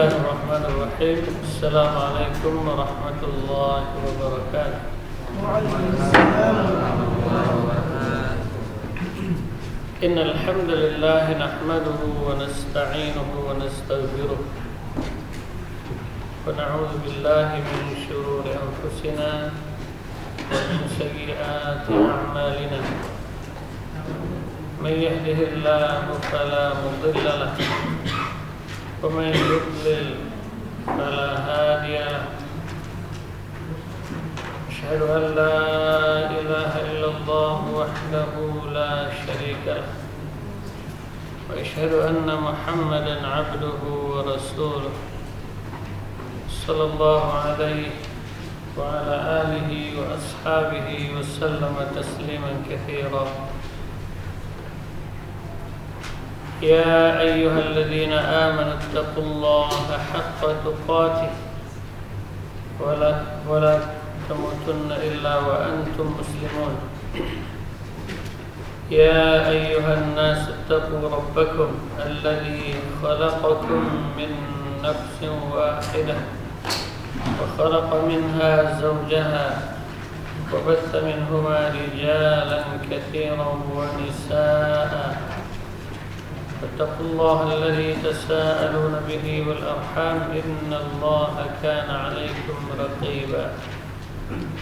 Bismillahirrahmanirrahim. Assalamualaikum warahmatullahi wabarakatuh. Innal hamdalillah nahmaduhu wa nasta'inuhu wa nastaghfiruh. Wa na'udzu billahi min shururi anfusina wa min sayyiati a'malina. Man yahdihillahu fala mudilla lahu ومن يضلل فلا هادي له أشهد أن لا إله إلا الله وحده لا شريك له وأشهد أن محمدا عبده ورسوله صلى الله عليه وعلى آله وأصحابه وسلم تسليما كثيرا. يا أيها الذين آمنوا اتقوا الله حق تقاته ولا تموتن إلا وأنتم مسلمون. يا أيها الناس اتقوا ربكم الذي خلقكم من نفس واحدة وخلق منها زوجها وبث منهما رجالا كثيرا ونساء. فاتقوا الله الذي تساءلون به والأرحام إن الله كان عليكم رقيبا.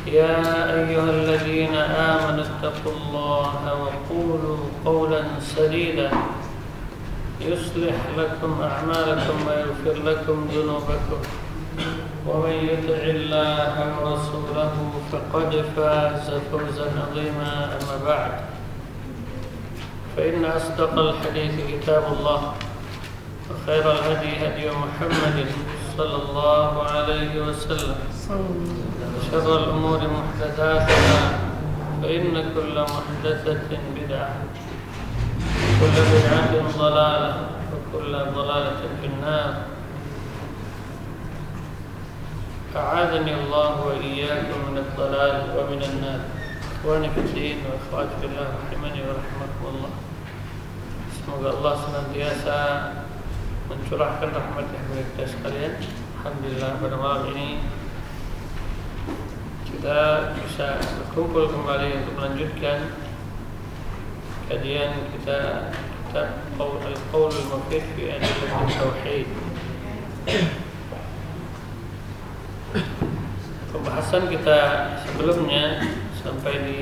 يا أيها الذين آمنوا اتقوا الله وقولوا قولا سديدا يصلح لكم أعمالكم ويغفر لكم ذنوبكم ومن يطع الله ورسوله فقد فاز فوزا عظيما. أما بعد، فإن أصدق الحديث كتاب الله وخير الهدي هدي محمد صلى الله عليه وسلم وشر الأمور محدثاتها فإن كل محدثة بدعة وكل بدعة ضلالة وكل ضلالة في النار. أعاذني الله وإياكم من الضلال ومن النار. إخواني في الدين وأخواتي في الله رحمني ورحمكم الله. Semoga Allah senantiasa mencurahkan rahmat-Nya kepada kita sekalian. Alhamdulillah pada malam ini kita bisa berkumpul kembali untuk melanjutkan kajian kita kitab Al-Qaul Al-Mufid fi Adillat Tauhid. Pembahasan kita sebelumnya sampai di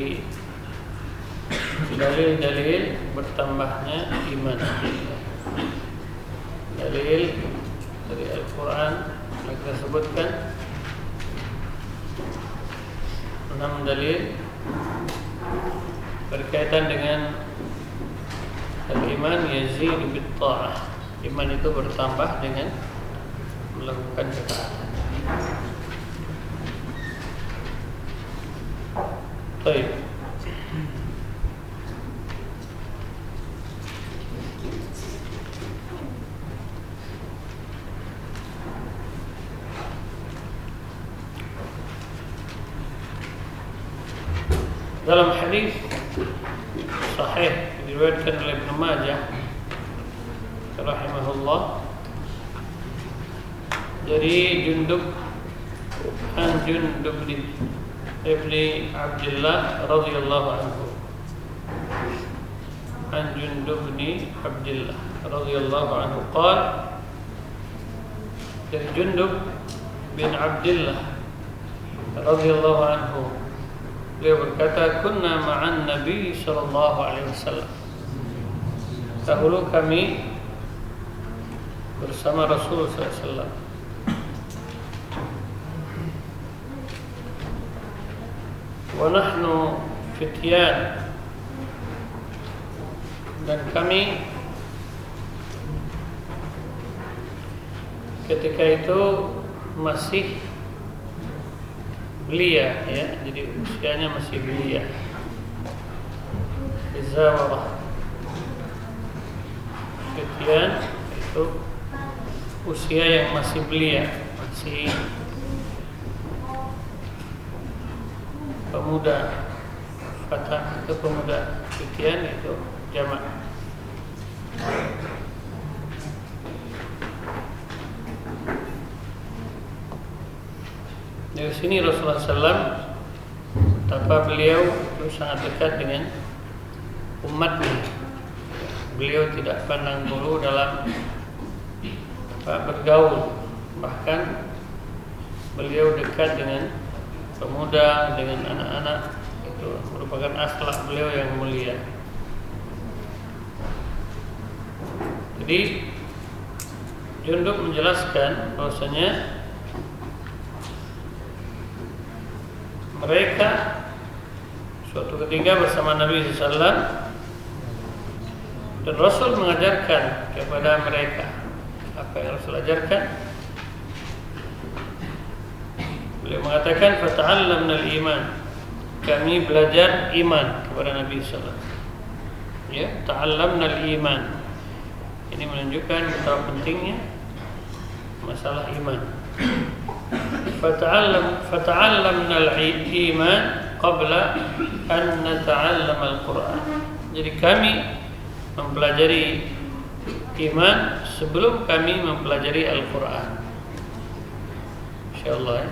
dalil-dalil bertambahnya iman. Dalil dari Al-Quran yang kita sebutkan 6 dalil berkaitan dengan al-iman yazidu bit-ta'ah. Iman itu bertambah dengan melakukan ketaatan. Baik. Dalam hadis sahih diriwayatkan oleh Ibnu Majah rahimahullah dari Jundub ibni Abdullah radhiyallahu anhu. An Jundub bin Abdullah radhiyallahu anhu qala, dari Jundub bin Abdullah radhiyallahu anhu beliau berkata, kunna ma'an Nabi sallallahu alaihi wasallam. Dahulu kami bersama Rasul sallallahu alaihi wasallam. Wa nahnu fityan, dan kami ketika itu masih belia, ya, jadi usianya masih belia. Izawarah, fityan itu usia yang masih belia, masih pemuda. Fatah itu pemuda, fityan itu jamak. Dari sini Rasulullah SAW betapa beliau itu sangat dekat dengan umatnya. Beliau tidak pandang bulu dalam bergaul, bahkan beliau dekat dengan pemuda, dengan anak-anak. Itu merupakan akhlak beliau yang mulia. Jadi Jundub menjelaskan bahwasanya mereka suatu ketika bersama Nabi SAW dan Rasul mengajarkan kepada mereka apa yang Rasul ajarkan. Beliau mengatakan fata'allamna al-iman, kami belajar iman kepada Nabi SAW. Ya, ta'allamna al-iman. Ini menunjukkan betapa pentingnya masalah iman. Fata'allamna al-iman qabla an nata'allam al-Quran. Jadi kami mempelajari iman sebelum kami mempelajari Al-Quran. InsyaAllah ya.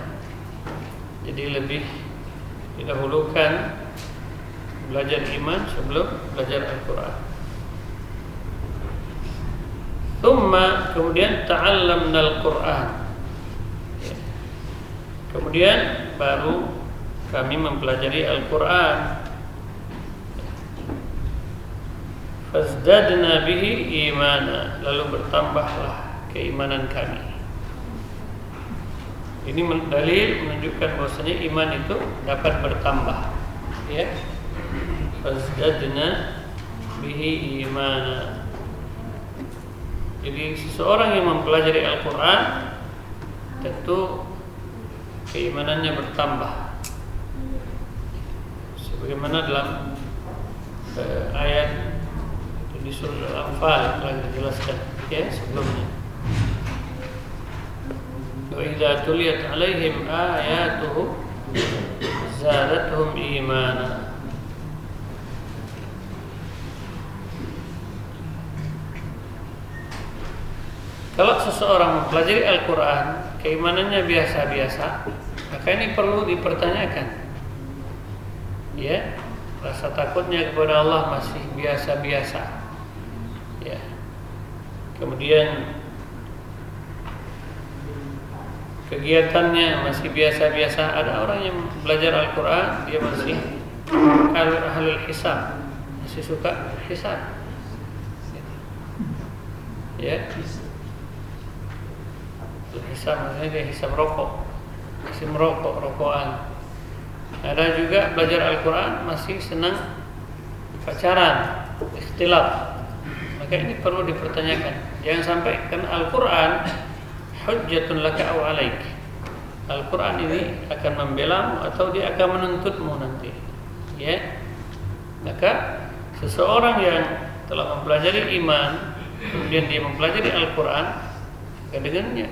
Jadi lebih didahulukan belajar iman sebelum belajar Al-Quran. Thumma, kemudian ta'allamna al-Quran. Kemudian baru kami mempelajari Al-Quran. Fazdadna bihi imana, lalu bertambahlah keimanan kami. Ini dalil menunjukkan bahwasanya iman itu dapat bertambah. Ya. Fazdadna bihi imana. Jadi seseorang yang mempelajari Al-Quran tentu keimanannya bertambah. Sebagaimana dalam ayat di surah Al-Anfal telah dijelaskan ya sebelumnya. Wa idza tuliyat 'alaihim ayatuhu zadatuhum imana. Kalau seseorang mempelajari Al-Quran, keimanannya biasa-biasa, maka ini perlu dipertanyakan. Ya, rasa takutnya kepada Allah masih biasa-biasa. Ya. Kemudian kegiatannya masih biasa-biasa. Ada orang yang belajar Al-Quran, dia masih ahlul hisab, masih suka hisab. Ya. Hisab maksudnya dia hisab rokok, masih merokok, rokokan. Ada juga belajar Al-Quran masih senang pacaran, ikhtilaf. Maka ini perlu dipertanyakan. Jangan sampai kan Al-Quran hujjatun laka aw alaik. Al-Quran ini akan membelamu atau dia akan menuntutmu nanti. Ya. Maka seseorang yang telah mempelajari iman, kemudian dia mempelajari Al-Quran, dengannya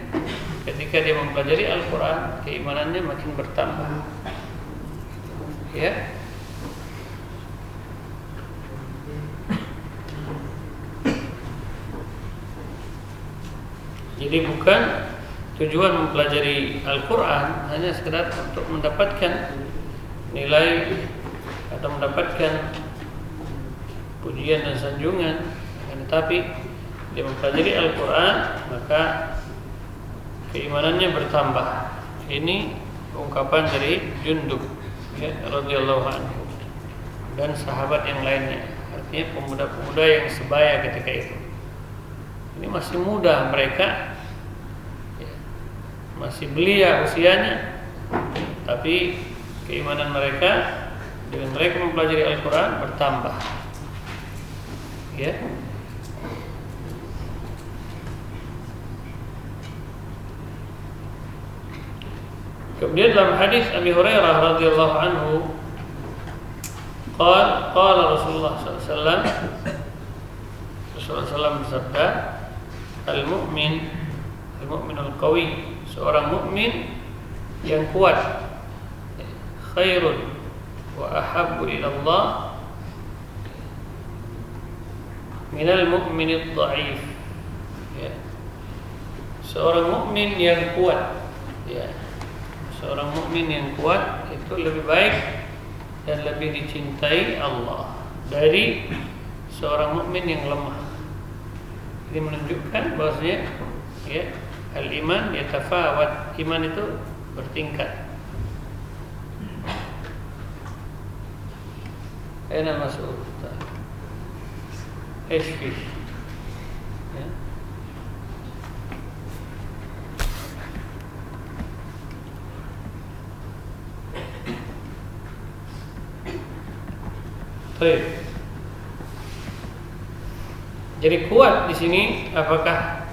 ketika dia mempelajari Al-Quran, keimanannya makin bertambah. Ya. Jadi bukan tujuan mempelajari Al-Quran hanya sekedar untuk mendapatkan nilai atau mendapatkan pujian dan sanjungan, tetapi dia mempelajari Al-Quran maka keimanannya bertambah. Ini ungkapan dari Jundub ya, radhiyallahu anhu dan sahabat yang lainnya. Artinya pemuda-pemuda yang sebaya ketika itu. Ini masih muda mereka, ya, masih belia usianya, tapi keimanan mereka dengan mereka mempelajari Al-Quran bertambah. Ya. Kemudian dalam hadis Abi Hurairah radhiyallahu anhu, qala Rasulullah sallallahu alaihi bersabda, al-mu'min al-qawi, seorang mukmin yang kuat, khairun wa ahabbu ila Allah minal mu'min ad-dha'if. Ya. Seorang mukmin yang kuat, ya. seorang mukmin yang kuat itu lebih baik dan lebih dicintai Allah dari seorang mukmin yang lemah. Ini menunjukkan bahwasanya ya, al-iman yatafawat, iman itu bertingkat. Aina masuk. Eski. Ya. Baik. Jadi kuat di sini apakah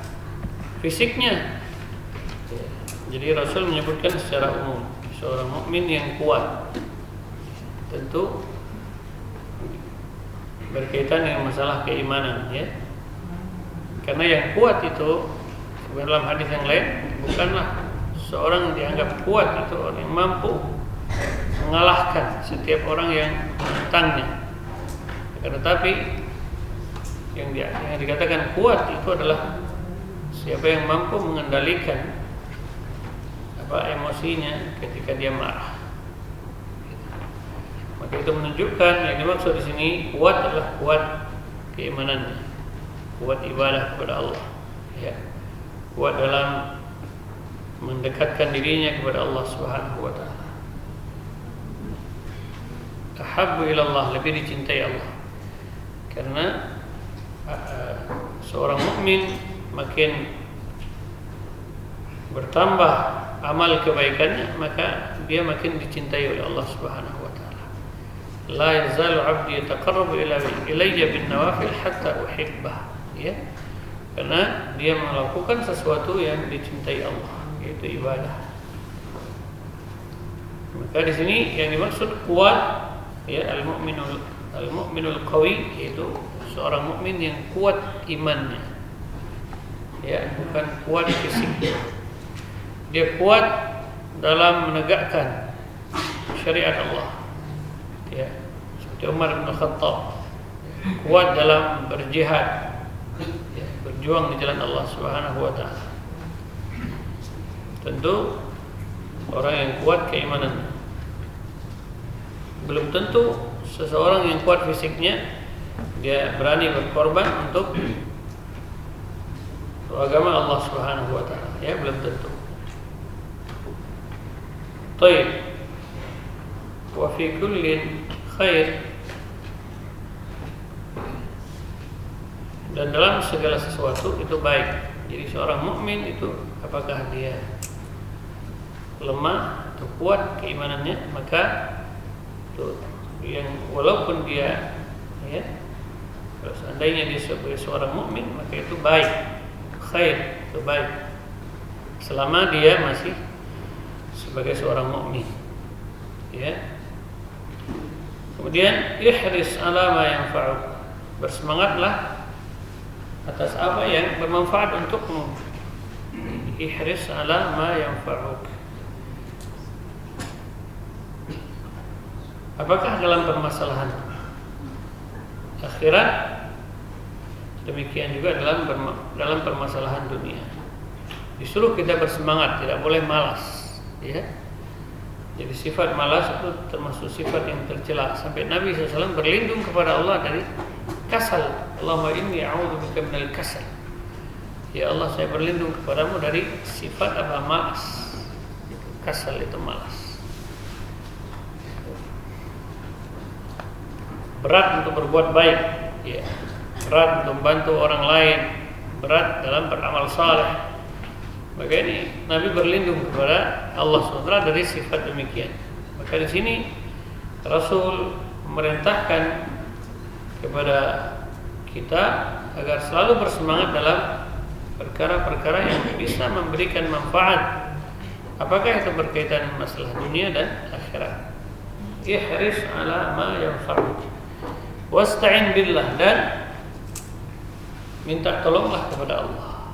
fisiknya? Jadi Rasul menyebutkan secara umum seorang mukmin yang kuat tentu berkaitan dengan masalah keimanan, ya. Karena yang kuat itu dalam hadis yang lain bukanlah seorang yang dianggap kuat itu orang yang mampu mengalahkan setiap orang yang menentangnya. Tetapi yang dikatakan kuat itu adalah siapa yang mampu mengendalikan emosinya ketika dia marah. Maka itu menunjukkan yang dimaksud di sini kuat adalah kuat keimanannya, kuat ibadah kepada Allah, ya. Kuat dalam mendekatkan dirinya kepada Allah Subhanahu wa taala. Ahabbu ila Allah, lebih dicintai Allah. Karena seorang mukmin makin bertambah amal kebaikannya, maka dia makin dicintai oleh Allah Subhanahu wa taala. La yazalu 'abdi yataqarrabu ilayya bin nawafil hatta uhibbah, ya. Karena dia melakukan sesuatu yang dicintai Allah, yaitu ibadah. Maka di sini yang dimaksud kuat, ya, al-mu'minul qawi, yaitu seorang mukmin yang kuat imannya, ya, bukan kuat fisiknya. Dia kuat dalam menegakkan syariat Allah, ya, seperti Umar bin Khattab, kuat dalam berjihad, ya, berjuang di jalan Allah Subhanahu wa taala. Tentu orang yang kuat keimanannya. Belum tentu seseorang yang kuat fisiknya dia berani berkorban untuk agama Allah Subhanahu wa taala, ya, belum tentu. Baik. Wa fi kullin khair, dan dalam segala sesuatu itu baik. Jadi seorang mukmin itu apakah dia lemah atau kuat keimanannya, maka itu yang walaupun dia, ya, kalau seandainya dia sebagai seorang mukmin, maka itu baik, khair, itu baik, selama dia masih sebagai seorang mukmin, ya. Kemudian ihris ala ma yanfa'uk, bersemangatlah atas apa yang bermanfaat untukmu. Ihris ala ma yanfa'uk. Apakah dalam permasalahan akhirat, demikian juga dalam permasalahan dunia. Disuruh kita bersemangat, tidak boleh malas, ya. Jadi sifat malas itu termasuk sifat yang tercela. Sampai Nabi SAW berlindung kepada Allah dari kasal. Allahumma inni a'udzubika minal kasal. Ya Allah, saya berlindung kepadamu dari sifat apa? Malas. Kasal itu malas. Berat untuk berbuat baik, ya. Berat untuk membantu orang lain, berat dalam beramal saleh. Maka ini Nabi berlindung kepada Allah SWT dari sifat demikian. Maka di sini Rasul memerintahkan kepada kita agar selalu bersemangat dalam perkara-perkara yang bisa memberikan manfaat. Apakah itu berkaitan masalah dunia dan akhirat. Ihris ala ma yanfa'uk. Wasta'in billah, dan minta tolonglah kepada Allah.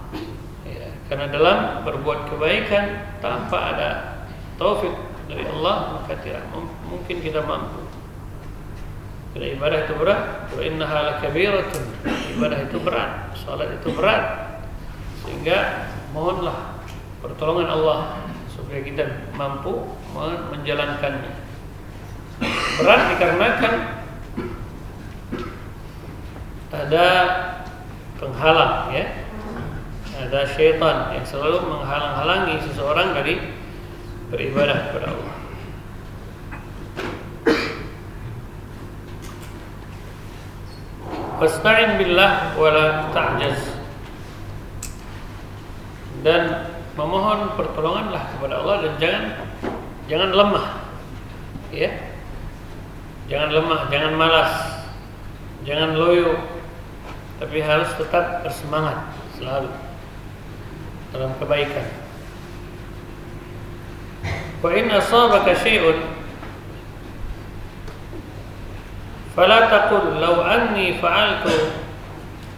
Ya, karena dalam berbuat kebaikan tanpa ada taufik dari Allah, maka tidak mungkin kita mampu. Karena ibadah itu berat. Wa innaha lakabiratun. Ibadah itu berat, salat itu berat. Sehingga mohonlah pertolongan Allah supaya kita mampu menjalankannya. Berat dikarenakan ada penghalang, ya. Ada syaitan yang selalu menghalang-halangi seseorang dari beribadah kepada Allah. Wasta'in billah wala ta'jaz. Dan memohon pertolonganlah kepada Allah dan jangan lemah. Ya. Jangan lemah, jangan malas, jangan loyo, tapi harus tetap bersemangat selalu dalam kebaikan. Wa in asabaka syai'un fala taqul law anni fa'altu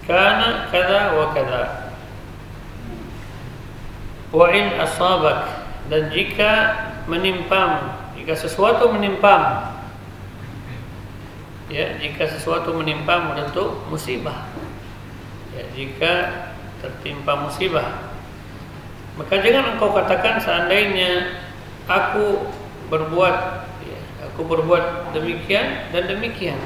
kana kadza wa kadza. Wa in asabak, dan jika menimpamu, jika sesuatu menimpamu, ya, jika sesuatu menimpamu tentu musibah. Ya, jika tertimpa musibah, maka jangan engkau katakan seandainya aku berbuat demikian dan demikian.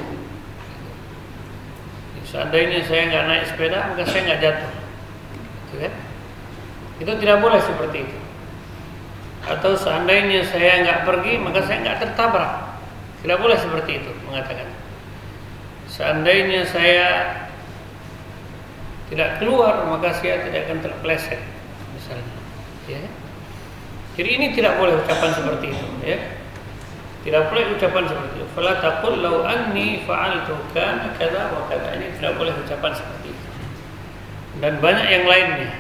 Seandainya saya nggak naik sepeda, maka saya nggak jatuh. Gitu kan? Itu tidak boleh seperti itu. Atau seandainya saya nggak pergi, maka saya nggak tertabrak. Tidak boleh seperti itu mengatakan. Seandainya saya tidak keluar, maka saya tidak akan terpeleset, misalnya. Ya. Jadi ini tidak boleh ucapan seperti itu, ya. Tidak boleh ucapan seperti itu. Fala taqul law anni fa'altu kana kadza wa kadza. Ini tidak boleh ucapan seperti itu. Dan banyak yang lainnya.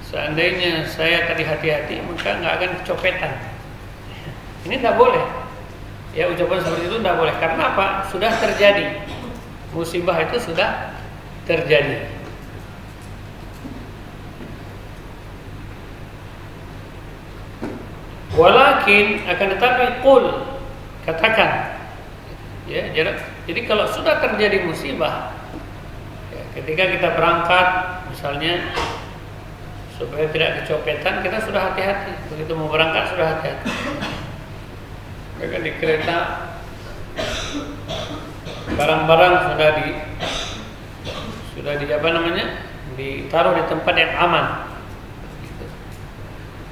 Seandainya saya tadi hati-hati, maka nggak akan kecopetan. Ini tidak boleh. Ya, ucapan seperti itu tidak boleh. Karena apa? Sudah terjadi. Musibah itu sudah terjadi. Walakin, akan tetapi qul, katakan. Ya, jadi kalau sudah terjadi musibah, ya, ketika kita berangkat, misalnya supaya tidak kecopetan, kita sudah hati-hati. Begitu mau berangkat sudah hati-hati. Mereka di kereta, barang-barang sudah di apa namanya, ditaruh di tempat yang aman.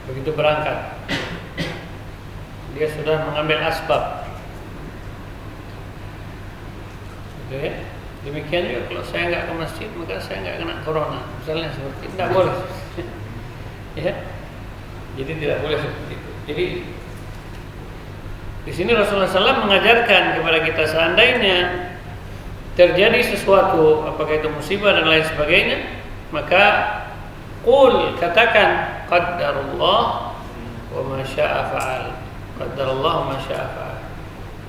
Begitu berangkat, dia sudah mengambil asbab. Gitu ya. Demikian juga kalau saya nggak ke masjid, maka saya nggak kena corona. Misalnya seperti itu, tidak boleh. Ya, jadi tidak boleh seperti itu. Jadi di sini Rasulullah SAW mengajarkan kepada kita, seandainya terjadi sesuatu, apakah itu musibah dan lain sebagainya, maka qul, katakan, qaddarullah wa ma syaa fa'al. Qaddarullah wa ma syaa fa'al.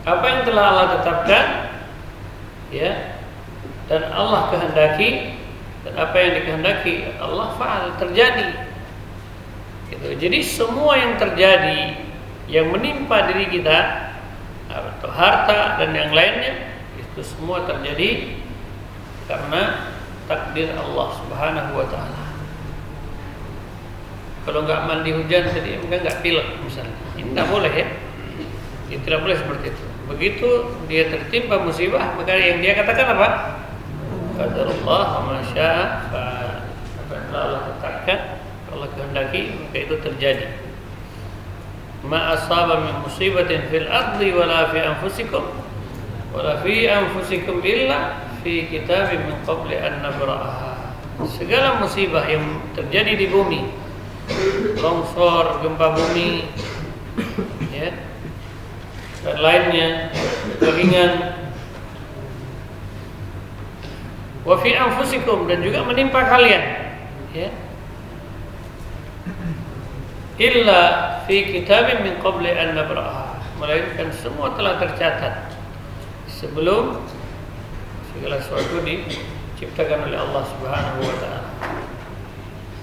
Apa yang telah Allah tetapkan, ya, dan Allah kehendaki, dan apa yang dikehendaki Allah fa'al, terjadi. Gitu. Jadi semua yang terjadi, yang menimpa diri kita, atau harta dan yang lainnya, itu semua terjadi karena takdir Allah Subhanahu wa taala. Kalau nggak mandi hujan tadi, maka nggak pilek misalnya. Ini tidak boleh, ya. Ini tidak boleh seperti itu. Begitu dia tertimpa musibah, maka yang dia katakan apa? Qadarullah wa ma syaa fa'al. Apa yang Allah tetapkan, Allah kehendaki, maka itu terjadi. Ma asaba min musibatin fil ardi wala fi anfusikum wala fi anfusikum illa fi kitabim min qabli an nabra'aha. Segala musibah yang terjadi di bumi, longsor, gempa bumi, ya, dan lainnya, keringan, wa fi anfusikum, dan juga menimpa kalian, ya, illa fi kitabin min qabli an nabra'aha, melainkan semua telah tercatat sebelum segala sesuatu diciptakan oleh Allah Subhanahu wa taala.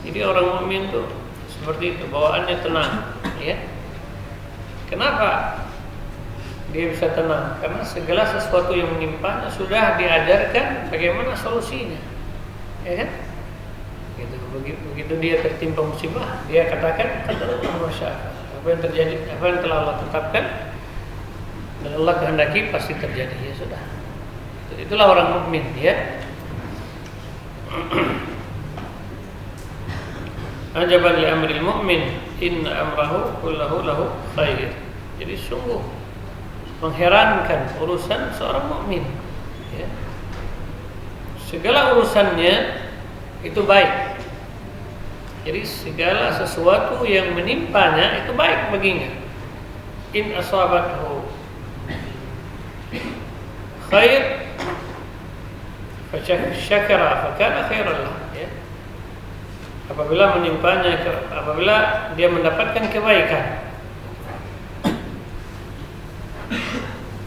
Jadi orang mukmin itu seperti itu, bawaannya tenang, ya. Kenapa dia bisa tenang? Karena segala sesuatu yang menimpanya sudah diajarkan bagaimana solusinya, ya kan? Gitu. Begitu dia tertimpa musibah, dia katakan qadarullah wa syaa. Apa yang terjadi, apa yang telah Allah tetapkan dan Allah kehendaki pasti terjadi, ya sudah. Itulah orang mukmin, ya. Ajaban li amril mu'min, inna amrahu kullahu lahu khair. Jadi sungguh mengherankan urusan seorang mukmin, ya. Segala urusannya itu baik. Jadi segala sesuatu yang menimpanya itu baik baginya. In asabathu khair fasyakara fakana khairan lah, ya. Apabila menimpanya, apabila dia mendapatkan kebaikan,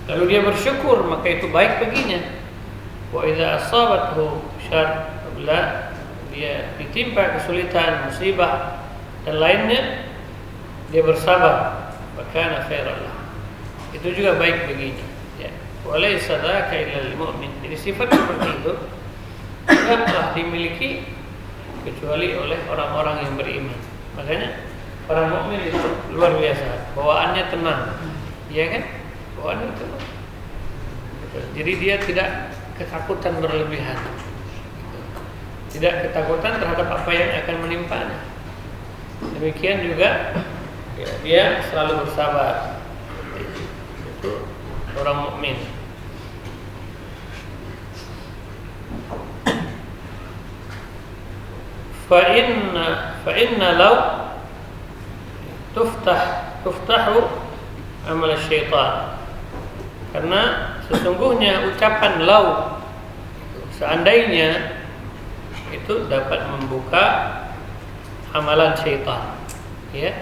lalu dia bersyukur, maka itu baik baginya. Wa idza asabathu syarr, apabila dia ditimpa kesulitan, musibah dan lainnya, dia bersabar, fakana khairan lah, itu juga baik baginya, ya. Walaysa dzaka illa lil mu'min. Jadi sifat seperti itu tidaklah dimiliki kecuali oleh orang-orang yang beriman. Makanya orang mukmin itu luar biasa, bawaannya tenang, ya kan? Bawaannya tenang. Jadi dia tidak ketakutan berlebihan, tidak ketakutan terhadap apa yang akan menimpanya. Demikian juga, ya, dia selalu bersabar. Itu orang mukmin. Fa inna law tuftahu amal syaitan. Karena sesungguhnya ucapan law, seandainya, itu dapat membuka amalan syaitan, ya.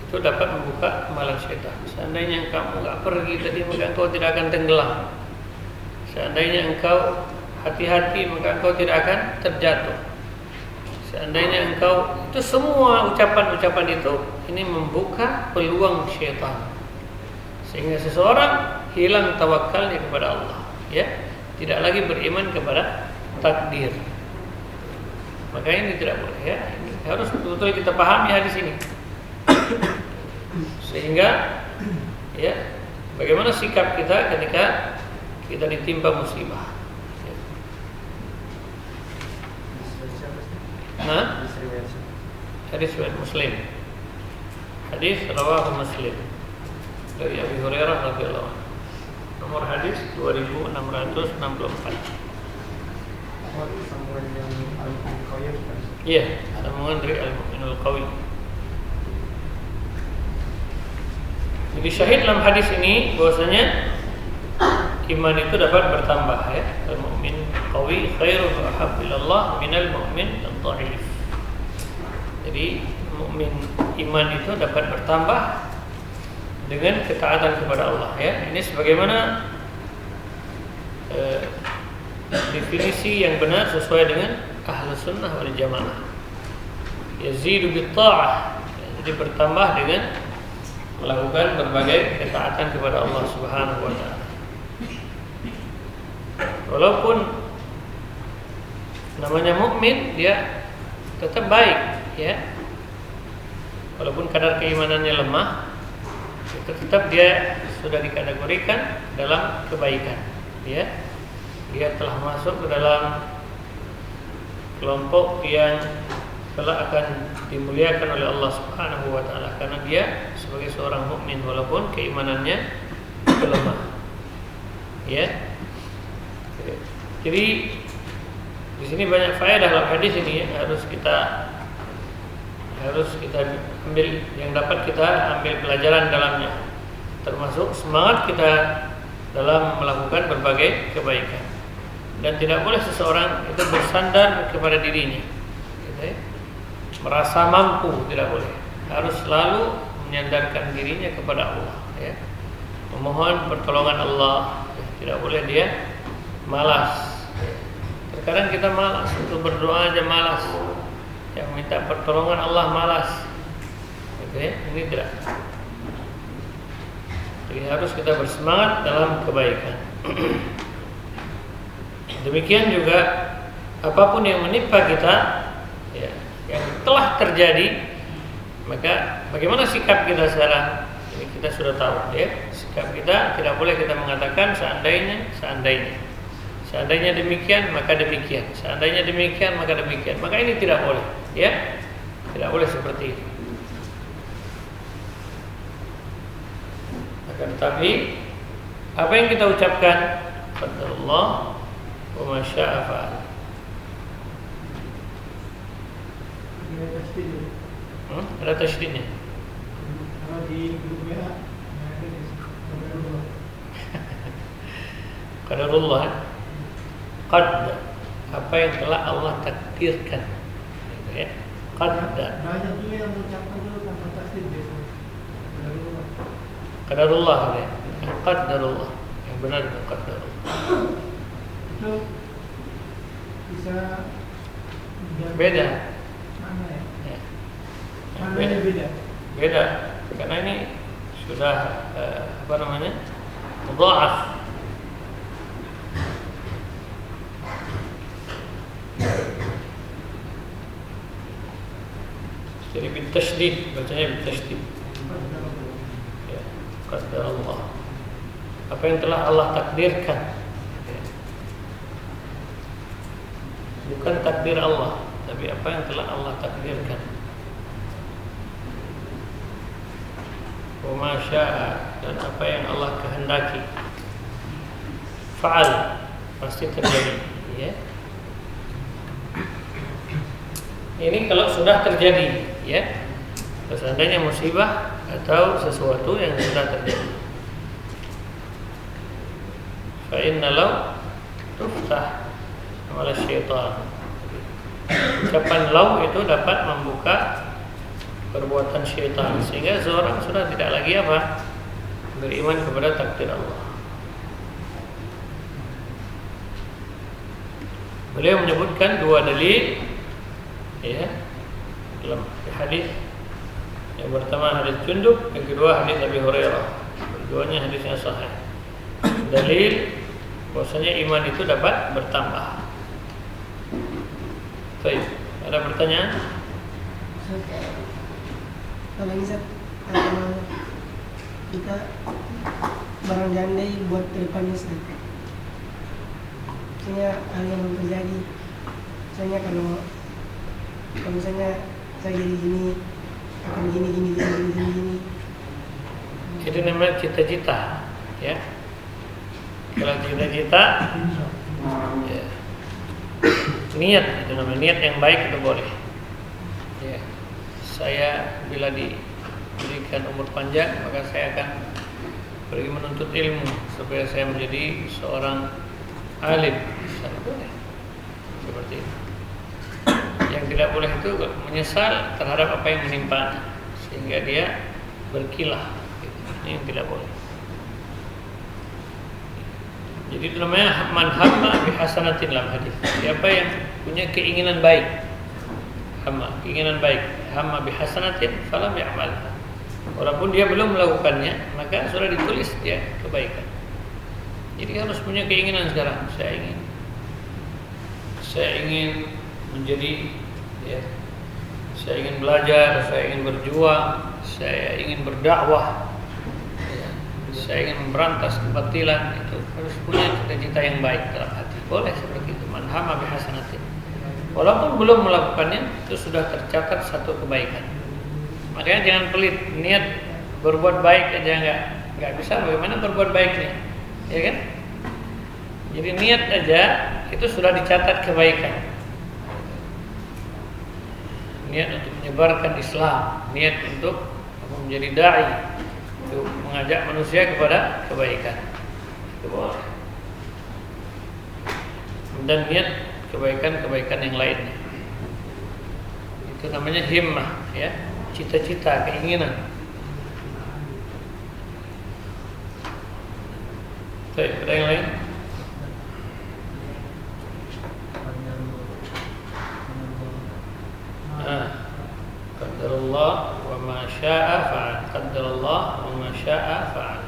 Itu dapat membuka amalan syaitan. Seandainya kamu enggak pergi tadi, maka engkau tidak akan tenggelam. Seandainya engkau hati-hati, maka engkau tidak akan terjatuh. Seandainya engkau, itu semua ucapan-ucapan itu ini membuka peluang syaitan, sehingga seseorang hilang tawakalnya kepada Allah, ya, tidak lagi beriman kepada takdir. Maka ini tidak boleh, ya. Ini harus betul-betul kita pahami hadis ini. Sehingga, ya, bagaimana sikap kita ketika kita ditimpa musibah. Nah, hadis riwayat Muslim. Hadis rawahu Muslim dari Abi Hurairah radhiyallahu anhu. Nomor hadis 2664. Iya, sambungan dari Al-Mu'minul Qawi. Jadi syahid dalam hadis ini bahwasanya iman itu dapat bertambah, ya. Al-mu'min qawi khairun wa ahabbu ilallah minal mu'min ad-dha'if. Jadi mukmin iman itu dapat bertambah dengan ketaatan kepada Allah, ya. Ini sebagaimana definisi yang benar sesuai dengan Ahlus Sunnah wal Jamaah. Yazidu bit ta'ah, jadi bertambah dengan melakukan berbagai ketaatan kepada Allah Subhanahu wa taala. Walaupun namanya mukmin, dia tetap baik, ya. Walaupun kadar keimanannya lemah, itu tetap dia sudah dikategorikan dalam kebaikan, ya. Dia telah masuk ke dalam kelompok yang telah akan dimuliakan oleh Allah Subhanahu wa taala, karena dia sebagai seorang mukmin walaupun keimanannya lemah, ya. Jadi di sini banyak faedah dalam hadis ini, ya. harus kita ambil, yang dapat kita ambil pelajaran dalamnya, termasuk semangat kita dalam melakukan berbagai kebaikan. Dan tidak boleh seseorang itu bersandar kepada dirinya, gitu, ya. Merasa mampu, tidak boleh. Harus selalu menyandarkan dirinya kepada Allah, ya. Memohon pertolongan Allah, ya. Tidak boleh dia malas. Terkadang kita malas, untuk berdoa aja malas, yang minta pertolongan Allah malas, gitu, ya. Ini tidak. Jadi harus kita bersemangat dalam kebaikan. Demikian juga apapun yang menimpa kita, setelah terjadi, maka bagaimana sikap kita sekarang? Ini kita sudah tahu ya. Sikap kita tidak boleh kita mengatakan seandainya demikian maka demikian, seandainya demikian maka demikian. Maka ini tidak boleh, ya. Tidak boleh seperti itu. Akan tetapi apa yang kita ucapkan, qadarullah wa ma syaa fa'al. Ada tasydidnya. Kalau di grup WA qadarullah, qad, apa yang telah Allah takdirkan, ya. Qadar. banyak juga yang mengucapkan dulu tanpa tasdid biasanya. Qadarullah, ya. Qadarullah. Yang benar itu qadarullah. Itu bisa Beda. mana ya? Ya. Maknanya beda. Beda. Karena ini sudah apa namanya? Mudha'af. Jadi bitasydid, bacanya bitasydid. Ya, qadarullah. Apa yang telah Allah takdirkan. Ya. Bukan takdir Allah, tapi apa yang telah Allah takdirkan. Wa ma syaa, dan apa yang Allah kehendaki. Fa'al, pasti terjadi, ya. Ini kalau sudah terjadi, ya. Seandainya musibah atau sesuatu yang sudah terjadi. Fa inna law tuftah oleh syaitan. Ucapan law itu dapat membuka perbuatan syaitan, sehingga seorang sudah tidak lagi apa? Beriman kepada takdir Allah. Beliau menyebutkan dua dalil, ya, dalam hadis. Yang pertama hadis Jundub, yang kedua hadis Abi Hurairah. Keduanya hadisnya sahih. Dalil bahwasanya iman itu dapat bertambah. Baik, ada pertanyaan? Kalau bisa kita barang jandai buat kedepannya saja. Misalnya hal yang belum terjadi. Misalnya kalau misalnya saya jadi gini, akan gini. Itu namanya cita-cita, ya. Kalau cita-cita, ya. Niat, itu namanya niat yang baik itu boleh. Ya. Saya bila diberikan umur panjang, maka saya akan pergi menuntut ilmu supaya saya menjadi seorang alim. Misalnya boleh seperti itu. Yang tidak boleh itu menyesal terhadap apa yang menimpa, sehingga dia berkilah. Ini yang tidak boleh. Jadi itu namanya man hamma bihasanatin dalam hadis. Siapa yang punya keinginan baik, keinginan baik, hamma bihasanatin falam ya'malha. Walaupun dia belum melakukannya, maka sudah ditulis dia kebaikan. Jadi harus punya keinginan sekarang. Saya ingin menjadi, ya, saya ingin belajar, saya ingin berjuang, saya ingin berdakwah, ya, saya ingin memberantas kebatilan. Itu harus punya cita-cita yang baik dalam hati. Boleh seperti itu. Man hamma bihasanatin. Walaupun belum melakukannya, itu sudah tercatat satu kebaikan. Makanya jangan pelit, niat berbuat baik aja nggak bisa. Bagaimana berbuat baiknya, ya kan? Jadi niat aja itu sudah dicatat kebaikan. Niat untuk menyebarkan Islam, niat untuk menjadi dai, untuk mengajak manusia kepada kebaikan. Itu boleh. Dan niat kebaikan-kebaikan yang lainnya. Itu namanya himmah, ya, cita-cita, keinginan. Baik, ada yang lain? Qadarullah wa ma syaa fa'al. Qadarullah wa ma syaa fa'al.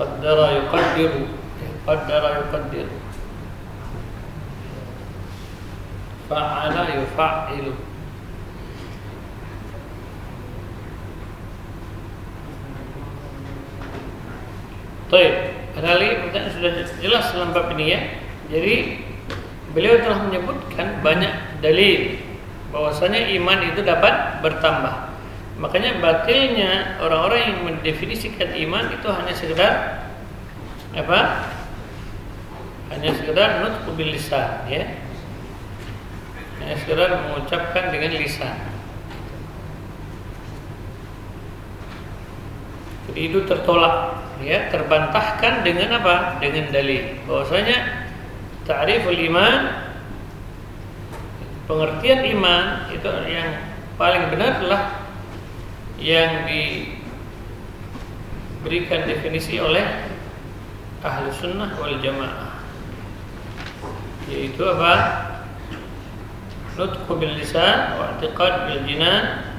qaddara yuqaddiru, qaddara yuqaddiru, fa'ala yufa''ilu. Baik, barangkali pertanyaan sudah jelas dalam bab ini ya. Jadi beliau telah menyebutkan banyak dalil bahwasanya iman itu dapat bertambah. Makanya batilnya orang-orang yang mendefinisikan iman itu hanya sekedar apa? Hanya sekedar nutq bil lisan ya. Hanya sekedar mengucapkan dengan lisan. Jadi itu tertolak ya, terbantahkan dengan apa? Dengan dalil bahwasanya ta'riful iman, pengertian iman itu yang paling benar adalah yang diberikan definisi oleh ahlu sunnah wal jamaah, yaitu apa? Nutq bil lisan wa i'tiqad bil jinan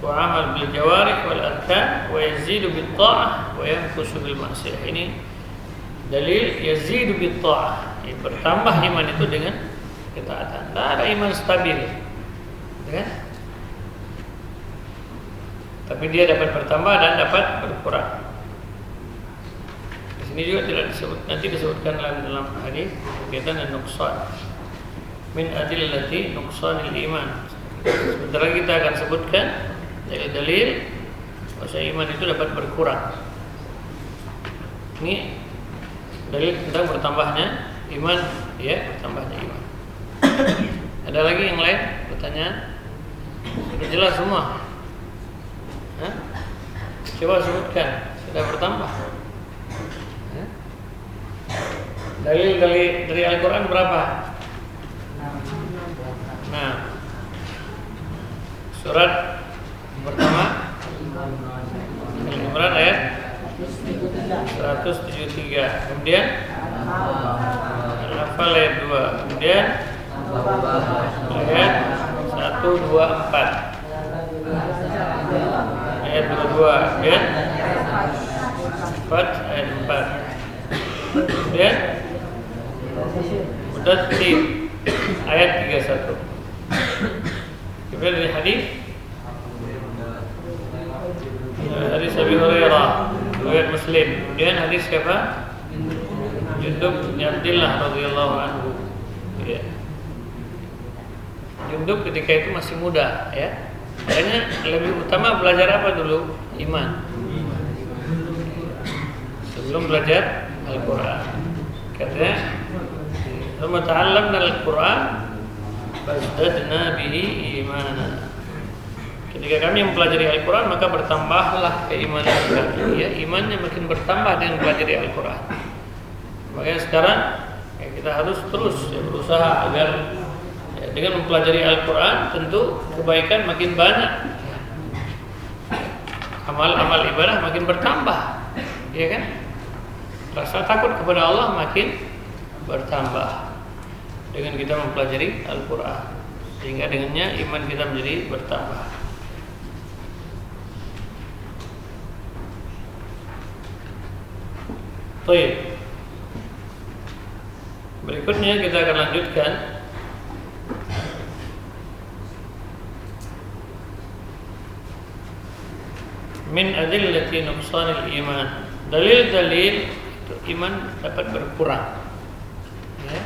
wa amal bil jawarih wal arkan wa yazidu bit ta'ah wa yanqusu bil ma'siyah. Ini dalil yazidu bit ta'ah, bertambah iman itu dengan ketaatan. Tidak ada iman stabil kan? Tapi dia dapat bertambah dan dapat berkurang. Di sini juga tidak disebut, nanti disebutkan dalam hadis berkaitan dengan nuqsan min adillati nuqsanil iman. Sebentar lagi kita akan sebutkan dalil bahwa iman itu dapat berkurang. Ini dalil tentang bertambahnya iman ya, bertambahnya iman. Ada lagi yang lain pertanyaan? Sudah jelas semua? Hah? Coba sebutkan, sudah bertambah. Hah? Dalil dari Al-Quran berapa? Nah, surat pertama Al-Imran ayat 173. Kemudian Al-Anfal ayat 2. Kemudian ayat 124. Ayat 22. Kemudian Fat ayat 4. Kemudian Mudaththir ayat 31. Kemudian dari hadis Abi Hurairah riwayat Muslim. Kemudian hadis siapa? Jundub bin Abdillah radhiyallahu anhu. Ya. Jundub ketika itu masih muda ya. Makanya lebih utama belajar apa dulu? Iman. Sebelum belajar Al-Quran. Katanya "Thumma ta'allamna Al-Quran fazdadna bihi imana." Ketika kami mempelajari Al-Quran maka bertambahlah keimanan kami ya, imannya makin bertambah dengan mempelajari Al-Quran. Makanya sekarang ya, kita harus terus ya, berusaha agar ya, dengan mempelajari Al-Quran tentu kebaikan makin banyak, amal-amal ibadah makin bertambah, ya kan? Rasa takut kepada Allah makin bertambah dengan kita mempelajari Al-Quran, sehingga dengannya iman kita menjadi bertambah. Baik. Berikutnya kita akan lanjutkan min adillati nuqsanil iman. Dalil-dalil itu iman dapat berkurang. Ya.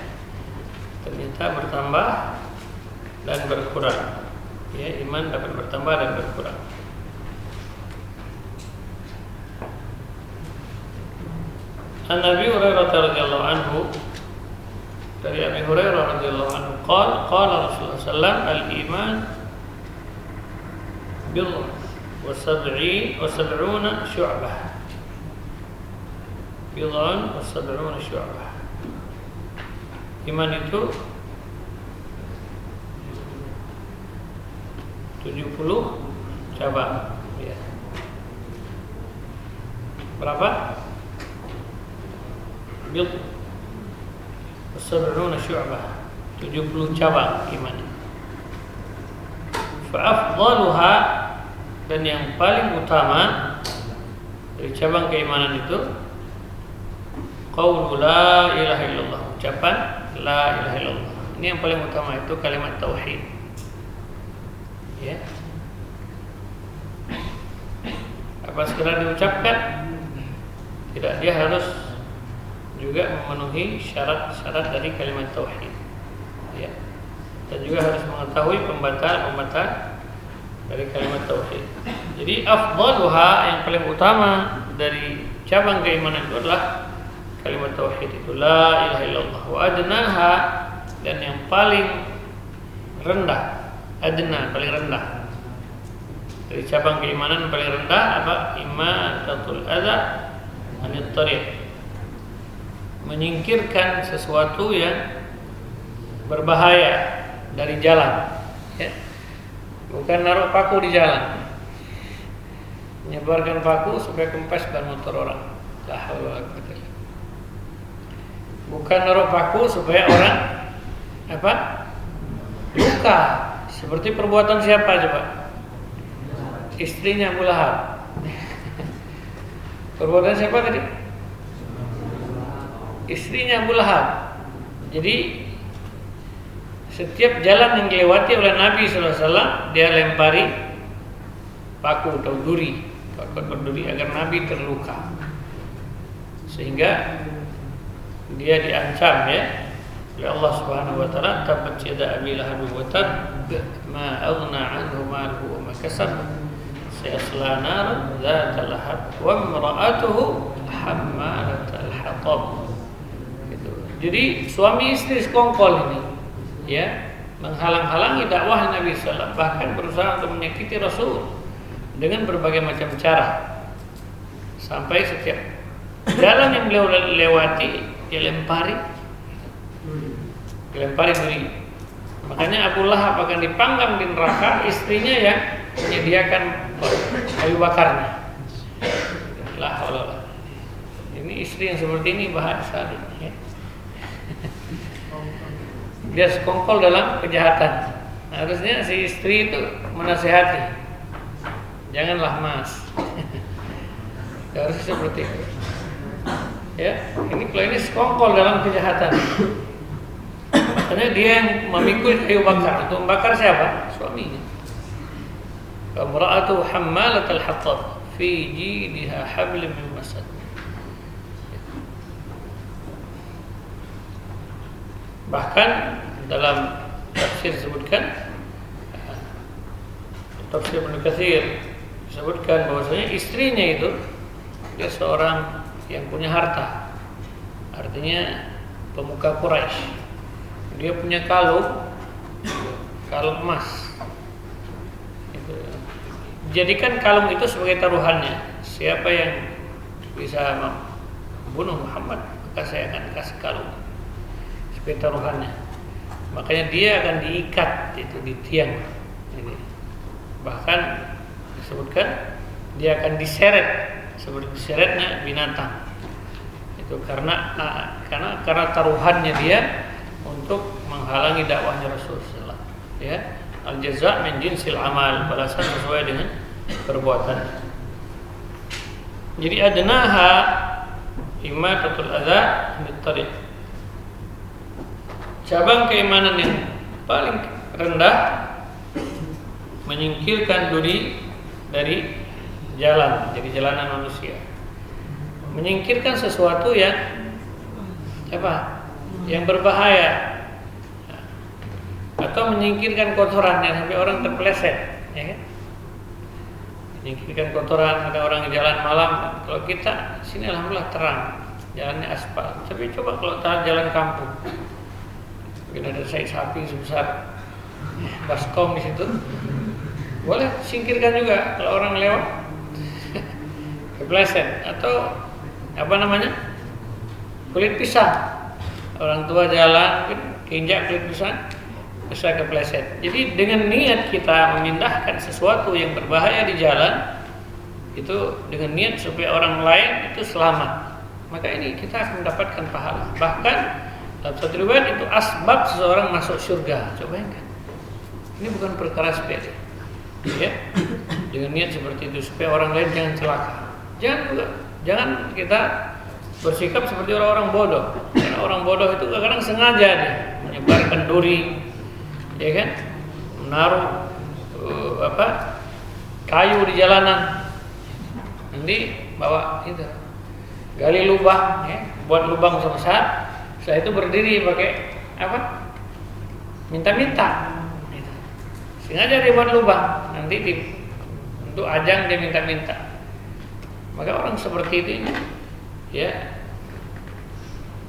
Ternyata bertambah dan berkurang. Ya, iman dapat bertambah dan berkurang. An Abi Hurairah radhiyallahu anhu, dari Abi Hurairah radhiyallahu anhu qala Rasulullah sallallahu al-iman bid'un wa sab'una syu'bah. Bid'un wa sab'una syu'bah. Iman itu 70 cabang ya. Berapa? Bid'un wa sab'una syu'bah. 70 cabang iman. Fa afdaluha, dan yang paling utama Dari cabang keimanan itu qaulu la ilaha illallah, ucapan la ilaha illallah. Ini yang paling utama, itu kalimat tauhid. Ya. Apa sekedar diucapkan? Tidak, dia harus juga memenuhi syarat-syarat dari kalimat tauhid. Ya. Dan juga harus mengetahui pembatal-pembatal dari kalimat tauhid. Jadi afdaluha, yang paling utama dari cabang keimanan itu adalah kalimat tauhid, itu la ilaha illallah. Wa adnaha, dan yang paling rendah, adna paling rendah dari cabang keimanan paling rendah apa? Imatatul adza anit thariq, menyingkirkan sesuatu yang berbahaya dari jalan, ya. Bukan naruh paku di jalan, menyebarkan paku supaya kempes ban motor orang. La haula wala quwwata illa billah. Bukan naruh paku supaya orang apa? Luka. Seperti perbuatan siapa coba? Istrinya Abu Lahab. Perbuatan siapa tadi? Istrinya Abu Lahab. Jadi setiap jalan yang dilewati oleh Nabi SAW, dia lempari paku atau duri agar Nabi terluka, sehingga dia diancam, ya, oleh Allah Subhanahu Wa Taala. Tabbat yada Abi Lahab wa tab, ma aghna anhu maluhu wa ma kasab, sayasla naran dzata lahab wa imra'atuhu hammalatal hatab. Jadi suami istri sekongkol ini, ya, menghalang-halangi dakwah Nabi SAW, bahkan berusaha untuk menyakiti Rasul dengan berbagai macam cara, sampai setiap jalan yang beliau lewati dia lempari duri. Makanya Abu Lahab akan dipanggang di neraka, istrinya yang menyediakan kayu bakarnya. La haula. Ini istri yang seperti ini bahaya sekali, ya. Dia sekongkol dalam kejahatan. Harusnya si istri itu menasihati, janganlah mas. Harus seperti itu. Ya, ini kalau ini sekongkol dalam kejahatan. Makanya dia yang memikul kayu bakar. Untuk membakar siapa? Suaminya. Imra'atu hammalatal hatab fi jidha hablum min masad. Bahkan dalam tafsir disebutkan, tafsir Ibnu Katsir disebutkan bahwasanya istrinya itu dia seorang yang punya harta, artinya pemuka Quraisy. Dia punya kalung emas. Jadikan kalung itu sebagai taruhannya. Siapa yang bisa membunuh Muhammad, maka saya akan kasih kalung taruhannya. Makanya dia akan diikat itu di tiang ini. Bahkan disebutkan dia akan diseret seperti diseretnya binatang. Itu karena taruhannya dia untuk menghalangi dakwahnya Rasulullah. Ya, al jaza' min jinsil amal, balasan sesuai dengan perbuatan. Jadi adnaha imatatul adza anit thariq. Cabang keimanan yang paling rendah, menyingkirkan duri dari jalan, jadi jalanan manusia. Menyingkirkan sesuatu yang apa? Yang berbahaya. Atau menyingkirkan kotoran yang sampai orang terpeleset, ya kan? Menyingkirkan kotoran, ada orang jalan malam. Kalau kita sini alhamdulillah terang, jalannya aspal. Tapi coba kalau jalan kampung, mungkin ada sapi sebesar baskom di situ, boleh singkirkan juga kalau orang lewat kepleset. Atau apa namanya, kulit pisang, orang tua jalan injak kulit pisang bisa kepleset. Jadi dengan niat kita memindahkan sesuatu yang berbahaya di jalan itu, dengan niat supaya orang lain itu selamat, maka ini kita akan mendapatkan pahala. Bahkan dalam satu riwayat itu asbab seseorang masuk surga. Coba bayangkan, ini bukan perkara sepele, ya. Dengan niat seperti itu supaya orang lain jangan celaka. Jangan kita bersikap seperti orang-orang bodoh. Karena orang bodoh itu kadang-kadang sengaja dia menyebarkan duri, ya kan? Menaruh kayu di jalanan. Nanti bawa itu, gali lubang, ya, buat lubang sebesar. Setelah itu berdiri pakai minta-minta. Sengaja dia buat lubang, nanti untuk ajang dia minta-minta. Maka orang seperti ini, ya,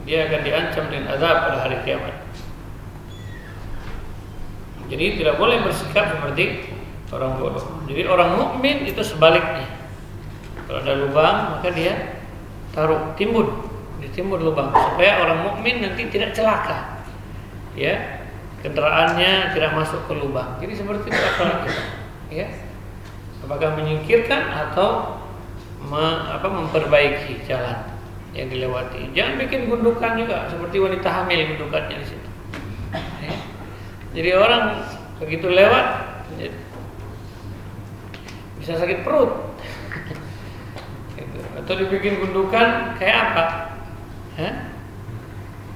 dia akan diancam dengan azab pada hari kiamat. Jadi tidak boleh bersikap seperti orang bodoh. Jadi orang mukmin itu sebaliknya. Kalau ada lubang, maka dia ditimbun lubang supaya orang mukmin nanti tidak celaka. Ya, kendaraannya tidak masuk ke lubang. Jadi seperti itu akhlak kita. Ya. Apakah menyingkirkan atau memperbaiki jalan yang dilewati. Jangan bikin gundukan juga seperti wanita hamil gundukannya di situ. Ya. Jadi orang begitu lewat bisa sakit perut. Atau dibikin gundukan kayak apa?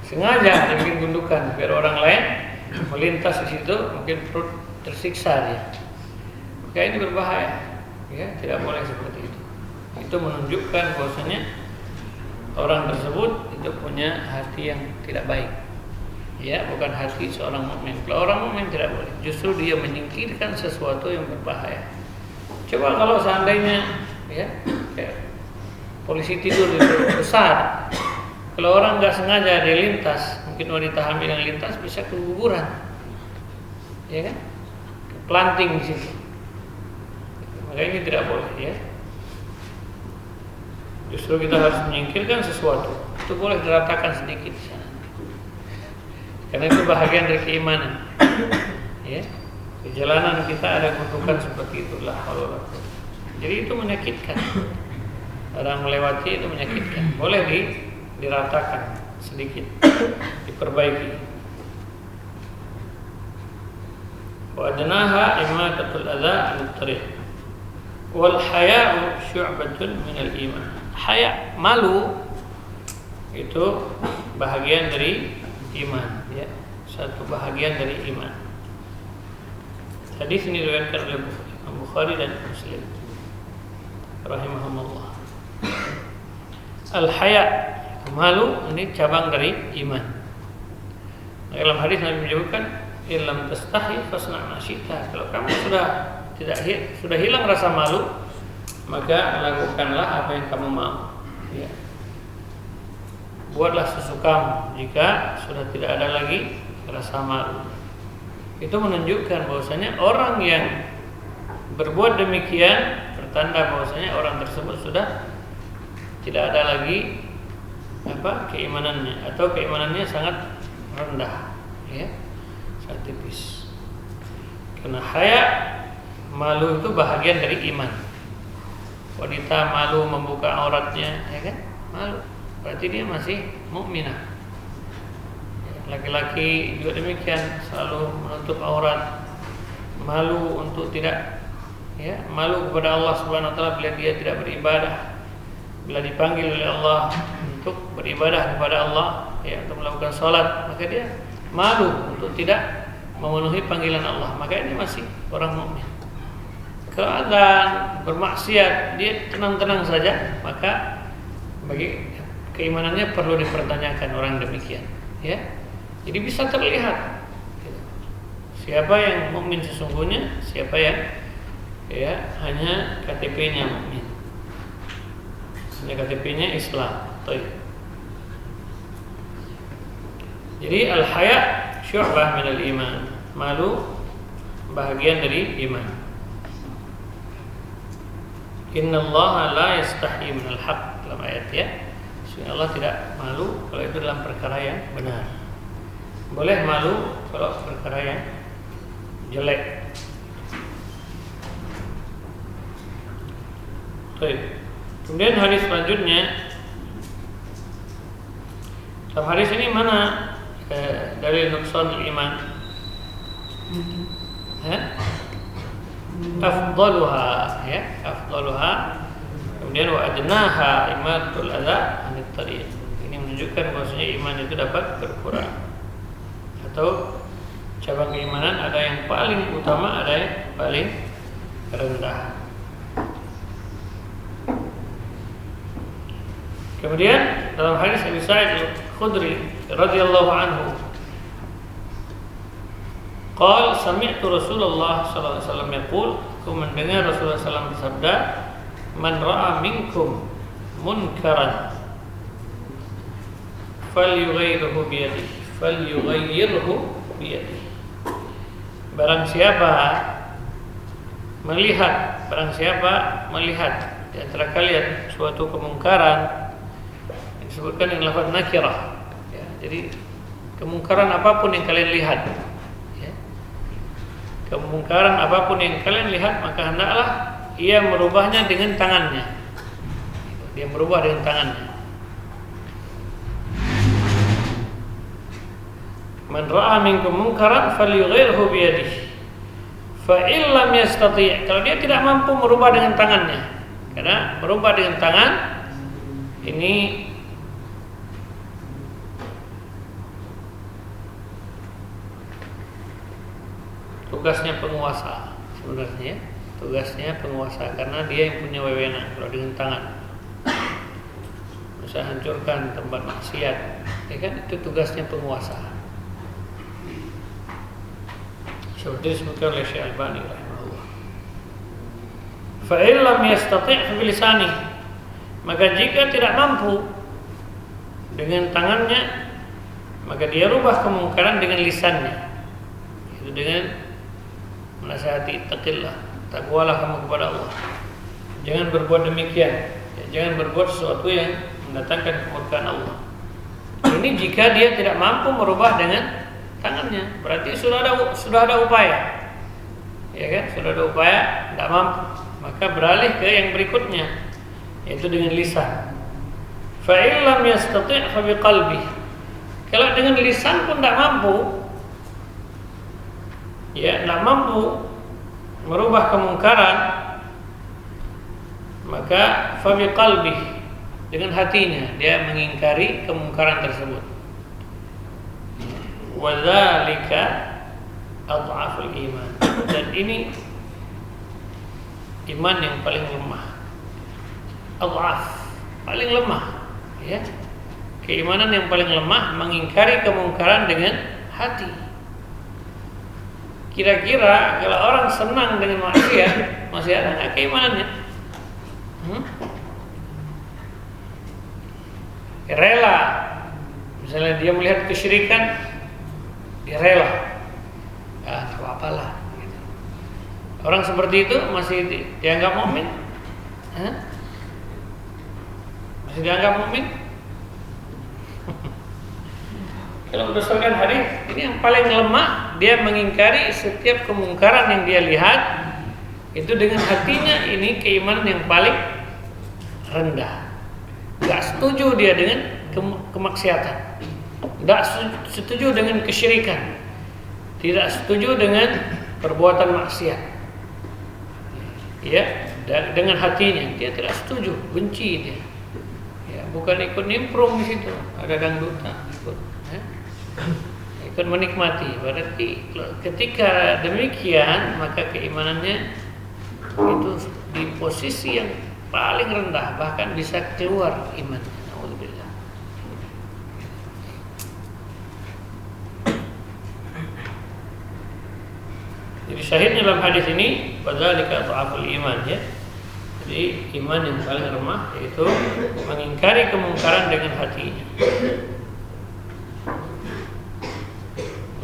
Sengaja dibikin gundukan biar orang lain melintas di situ mungkin perut tersiksa dia. Maka ini berbahaya. Ya, tidak boleh seperti itu. Itu menunjukkan bahwasanya orang tersebut itu punya hati yang tidak baik. Ya, bukan hati seorang mukmin. Kalau orang mukmin tidak boleh. Justru dia menyingkirkan sesuatu yang berbahaya. Coba kalau seandainya ya, polisi tidur itu besar. Kalau orang nggak sengaja dia lintas, mungkin wanita hamil yang lintas bisa keguguran. Ya kan? Planting di situ. Maka ini tidak boleh, ya. Justru kita harus menyingkirkan sesuatu. Itu boleh diratakan sedikit di sana. Karena itu bahagian dari keimanan. Ya. Di jalanan kita ada gundukan seperti itulah. Jadi itu menyakitkan. Orang melewati itu menyakitkan. Boleh diratakan sedikit, diperbaiki. Wa adnaha imatatul adza 'anil tariq. Wal haya'u syu'batun minal iman. Haya, malu itu bahagian dari iman, ya. Satu bahagian dari iman. Hadis ini diriwayatkan oleh Bukhari dan Muslim rahimahumullah. Al-haya, malu ini cabang dari iman. Dalam hadis Nabi menyebutkan, "Illam tastahi fasna' ma syi'ta." Kalau kamu sudah hilang rasa malu, maka lakukanlah apa yang kamu mau. Ya. Buatlah sesukamu jika sudah tidak ada lagi rasa malu. Itu menunjukkan bahwasanya orang yang berbuat demikian pertanda bahwasanya orang tersebut sudah tidak ada lagi keimanannya atau keimanannya sangat rendah, ya, sangat tipis. Karena haya, malu itu bahagian dari iman. Wanita malu membuka auratnya, ya kan? Malu. Berarti dia masih mukminah. Laki-laki juga demikian, selalu menutup aurat, malu untuk tidak, ya, malu kepada Allah Subhanahu wa taala bila dia tidak beribadah. Bila dipanggil oleh Allah untuk beribadah kepada Allah, ya, untuk melakukan salat, maka dia malu untuk tidak memenuhi panggilan Allah. Maka ini masih orang mukmin. Kalau adzan bermaksiat, dia tenang-tenang saja, maka bagi keimanannya perlu dipertanyakan orang demikian, ya. Jadi bisa terlihat siapa yang mukmin sesungguhnya, siapa yang, ya, hanya KTP-nya mukmin, hanya KTP-nya Islam. Jadi al-haya syu'bah minal iman. Malu bahagian dari iman. Innallaha la yastahi minal haqq, dalam ayat, ya. Sehingga Allah tidak malu kalau itu dalam perkara yang benar. Boleh malu kalau perkara yang jelek. Baik. Kemudian hadis selanjutnya, dalam hadis ini mana dalil nuqsan iman? Afdaluha, ya, afdaluha. Kemudian wa adnaha imatul adza anit tariq. Ini menunjukkan bahwasanya iman itu dapat berkurang. Atau cabang keimanan ada yang paling utama, ada yang paling rendah. Kemudian dalam hadis Abu Sa'id Al-Khudri radhiyallahu anhu, qala sami'tu Rasulullah sallallahu alaihi wasallam yaqul, aku mendengar Rasulullah sallallahu alaihi wasallam bersabda, man ra'a minkum munkaran falyughayyirhu biyadihi. Barang siapa melihat di antara kalian suatu kemungkaran, disebutkan dengan lafaz nakirah, ya, jadi kemungkaran apapun yang kalian lihat, ya, kemungkaran apapun yang kalian lihat, maka hendaklah ia merubahnya dengan tangannya. Dia merubah dengan tangannya. Man ra'a minkum munkaran falyughayyirhu biyadihi. Fa in lam yastati', kalau dia tidak mampu merubah dengan tangannya. Karena merubah dengan tangan ini tugasnya penguasa sebenarnya, tugasnya penguasa, karena dia yang punya wewenang. Kalau dengan tangan bisa hancurkan tempat maksiat, ya kan, itu tugasnya penguasa. Seperti disebutkan oleh Syekh Albani rahimahullah. Fa in lam yastati' bi lisani, maka jika tidak mampu dengan tangannya, maka dia rubah kemungkaran dengan lisannya, itu dengan menasihati, taqillah, takwalah kamu kepada Allah, jangan berbuat demikian, ya, jangan berbuat sesuatu yang mendatangkan kemurkaan Allah. Ini jika dia tidak mampu merubah dengan tangannya, berarti sudah ada upaya, ya kan, sudah ada upaya, tidak mampu, maka beralih ke yang berikutnya, yaitu dengan lisan. Fa in lam yastati' fa biqalbi. Kalau dengan lisan pun tidak mampu, ya, tidak mampu merubah kemungkaran, maka fa biqalbi, dengan hatinya dia mengingkari kemungkaran tersebut. Wadzalika adhaful iman, dan ini iman yang paling lemah. Adhaf, paling lemah, ya. Keimanan yang paling lemah mengingkari kemungkaran dengan hati. Kira-kira kalau orang senang dengan maksiat, masih ada nggak keimanannya? Rela, misalnya dia melihat kesyirikan, dia rela, tak apa-apalah, gitu. Orang seperti itu masih dianggap mukmin? Masih dianggap mukmin? Kalau berdasarkan hadis ini yang paling lemah, dia mengingkari setiap kemungkaran yang dia lihat, itu dengan hatinya. Ini keimanan yang paling rendah. Gak setuju dia dengan kemaksiatan, tidak setuju dengan kesyirikan, tidak setuju dengan perbuatan maksiat, ya, dengan hatinya dia tidak setuju, benci dia, ya, bukan ikut nimprung di situ, ada dangdutan, ikut menikmati. Berarti ketika demikian, maka keimanannya itu di posisi yang paling rendah, bahkan bisa keluar iman. Alhamdulillah. Jadi syahidnya dalam hadis ini, wadzalika dha'aful iman, ya. Jadi iman yang paling lemah yaitu mengingkari kemungkaran dengan hatinya.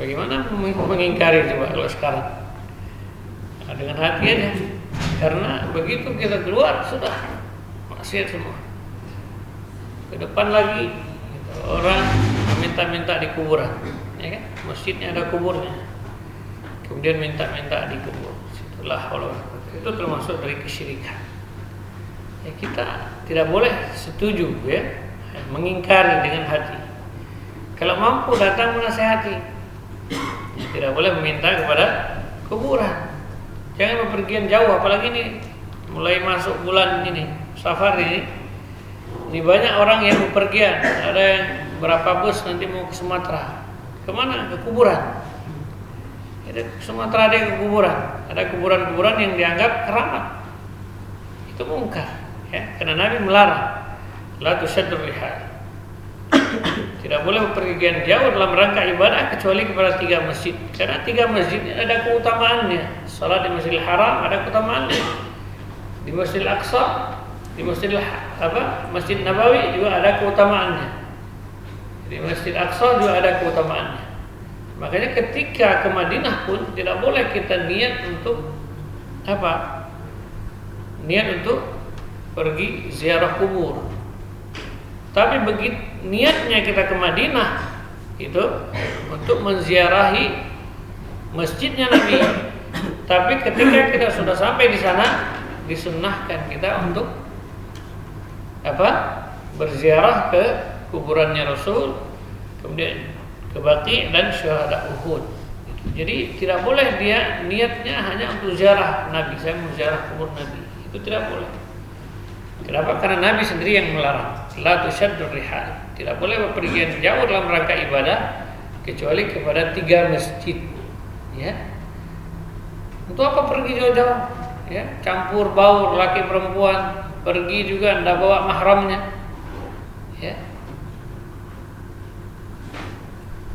Bagaimana mengingkari coba kalau sekarang? Nah, dengan hati aja. Karena begitu kita keluar sudah maksiat semua. Ke depan lagi orang minta-minta di kuburan, ya kan? Masjidnya ada kuburnya. Kemudian minta-minta di kubur. Itulah kalau itu termasuk dari kesyirikan. Ya, kita tidak boleh setuju, ya, mengingkari dengan hati. Kalau mampu datang menasihati, ya, tidak boleh meminta kepada kuburan. Jangan bepergian jauh, apalagi ini mulai masuk bulan ini safar ini banyak orang yang bepergian. Ada yang berapa bus nanti mau ke Sumatera. Kemana? Ke kuburan. Ada Sumatera, ada ke kuburan. Ada kuburan-kuburan yang dianggap keramat. Itu mungkar, ya. Karena Nabi melarang. La tushaddur rihal. Tidak boleh bepergian jauh dalam rangka ibadah kecuali kepada 3 masjid. Karena 3 masjid ini ada keutamaannya. Salat di Masjidil Haram ada keutamaannya. Di Masjidil Aqsa, di Masjid Nabawi juga ada keutamaannya. Di Masjid Aqsa juga ada keutamaannya. Makanya ketika ke Madinah pun tidak boleh kita niat untuk niat untuk pergi ziarah kubur. Tapi begitu niatnya kita ke Madinah itu untuk menziarahi masjidnya Nabi. Tapi ketika kita sudah sampai di sana, disunnahkan kita untuk berziarah ke kuburannya Rasul, kemudian ke Baqi dan syuhada Uhud. Jadi tidak boleh dia niatnya hanya untuk ziarah Nabi, saya mau ziarah kubur Nabi. Itu tidak boleh. Kenapa? Karena Nabi sendiri yang melarang. La tushaddur rihal. Tidak boleh bepergian jauh dalam rangka ibadah kecuali kepada 3 masjid. Ya. Untuk apa pergi jauh-jauh? Ya, campur baur laki perempuan, pergi juga tidak bawa mahramnya. Ya.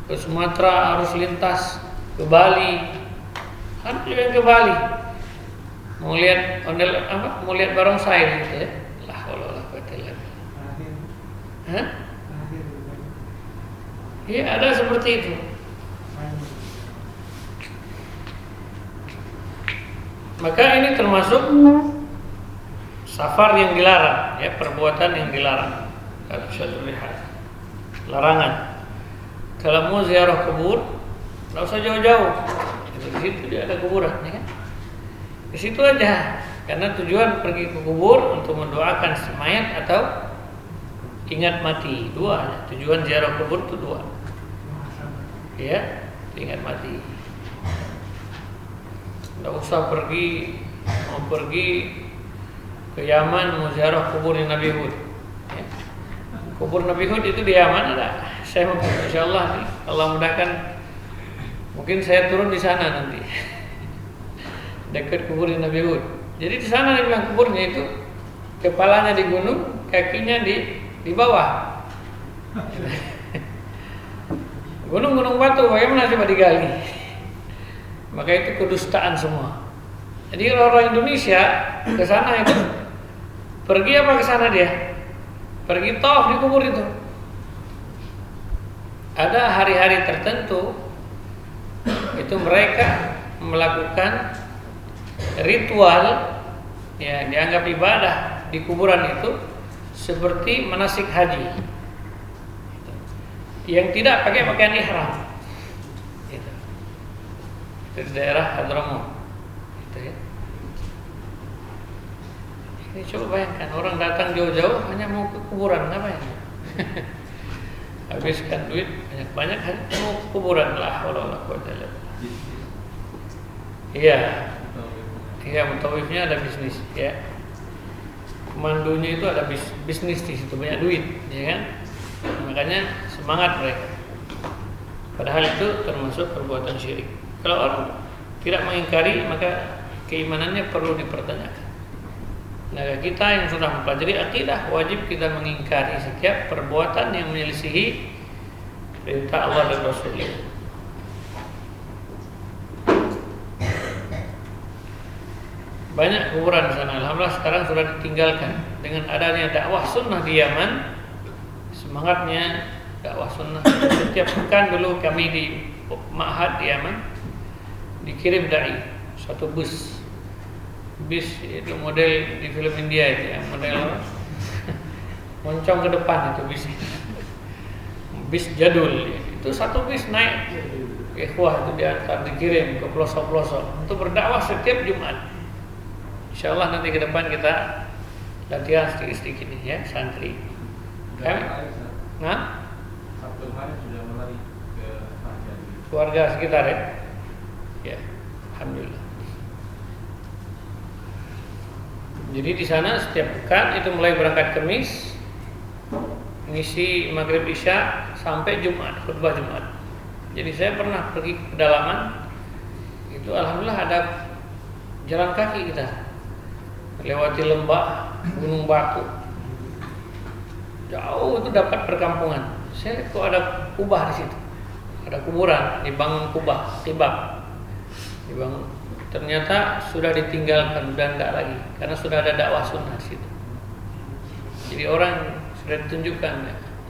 Ke Sumatera harus lintas, ke Bali. Kan juga ke Bali. Mau lihat mau lihat barongsai gitu ya. La haula wala quwwata illa billah. Iya, ada seperti itu. Maka ini termasuk safar yang dilarang, ya, perbuatan yang dilarang. Kalau syadul rihal, larangan. Kalau mau ziarah kubur, nggak usah jauh-jauh. Di situ dia ada kuburan, ya kan? Di situ aja. Karena tujuan pergi ke kubur untuk mendoakan mayat atau ingat mati. 2. Tujuan ziarah kubur itu 2. Ya, ingat mati. Tidak usah mau pergi ke Yaman mau ziarah kuburnya Nabi Hud. Ya. Kubur Nabi Hud itu di Yaman ada. Saya mau, insyaallah nih, Allah mudahkan, mungkin saya turun di sana nanti. Dekat kuburnya Nabi Hud. Jadi di sana dia bilang kuburnya itu kepalanya di gunung, kakinya di bawah. Gunung-gunung batu, bagaimana coba digali? Maka itu kedustaan semua. Jadi kalau orang Indonesia ke sana itu pergi apa ke sana dia? Pergi tawaf di kubur itu. Ada hari-hari tertentu itu mereka melakukan ritual, ya, dianggap ibadah di kuburan itu seperti manasik haji, yang tidak pakai pakaian ihram. Di daerah Hadramaut, gitu ya. Ini coba bayangkan orang datang jauh-jauh hanya mau ke kuburan, ngapain? Habiskan duit banyak hanya mau ke kuburan lah. Iya, mutawifnya ada bisnis, ya. Pemandunya itu ada bisnis di situ, banyak duit, ya kan? Makanya semangat mereka. Padahal itu termasuk perbuatan syirik. Kalau orang tidak mengingkari, maka keimanannya perlu dipertanyakan. Nah, kita yang sudah mempelajari akidah, wajib kita mengingkari setiap perbuatan yang menyelisihi perintah Allah dan Rasulnya. Banyak kuburan di sana. Alhamdulillah sekarang sudah ditinggalkan dengan adanya dakwah sunnah di Yaman. Semangatnya dakwah sunnah. Setiap pekan dulu kami di Ma'had di Yaman dikirim dai satu bis itu model di film India itu, yang model moncong ke depan itu bis jadul itu, satu bis naik ikhwah itu diantar, dikirim ke pelosok-pelosok untuk berdakwah setiap Jumat. Insyaallah nanti ke depan kita latihan sedikit-sedikit ini, ya, santri. Sabtu kemarin sudah melari ke keluarga sekitar, ya. Ya, alhamdulillah. Jadi di sana setiap pekan itu mulai berangkat Kamis, ngisi maghrib isya sampai Jumat, khutbah Jumat. Jadi saya pernah pergi ke pedalaman, itu alhamdulillah ada jalan kaki kita, lewati lembah Gunung Batu, jauh itu dapat perkampungan. Saya lihat kok ada kubah di situ, ada kuburan, dibangun kubah, tibak, dibangun. Ternyata sudah ditinggalkan, sudah enggak lagi, karena sudah ada dakwah sunnah di situ. Jadi orang sudah ditunjukkan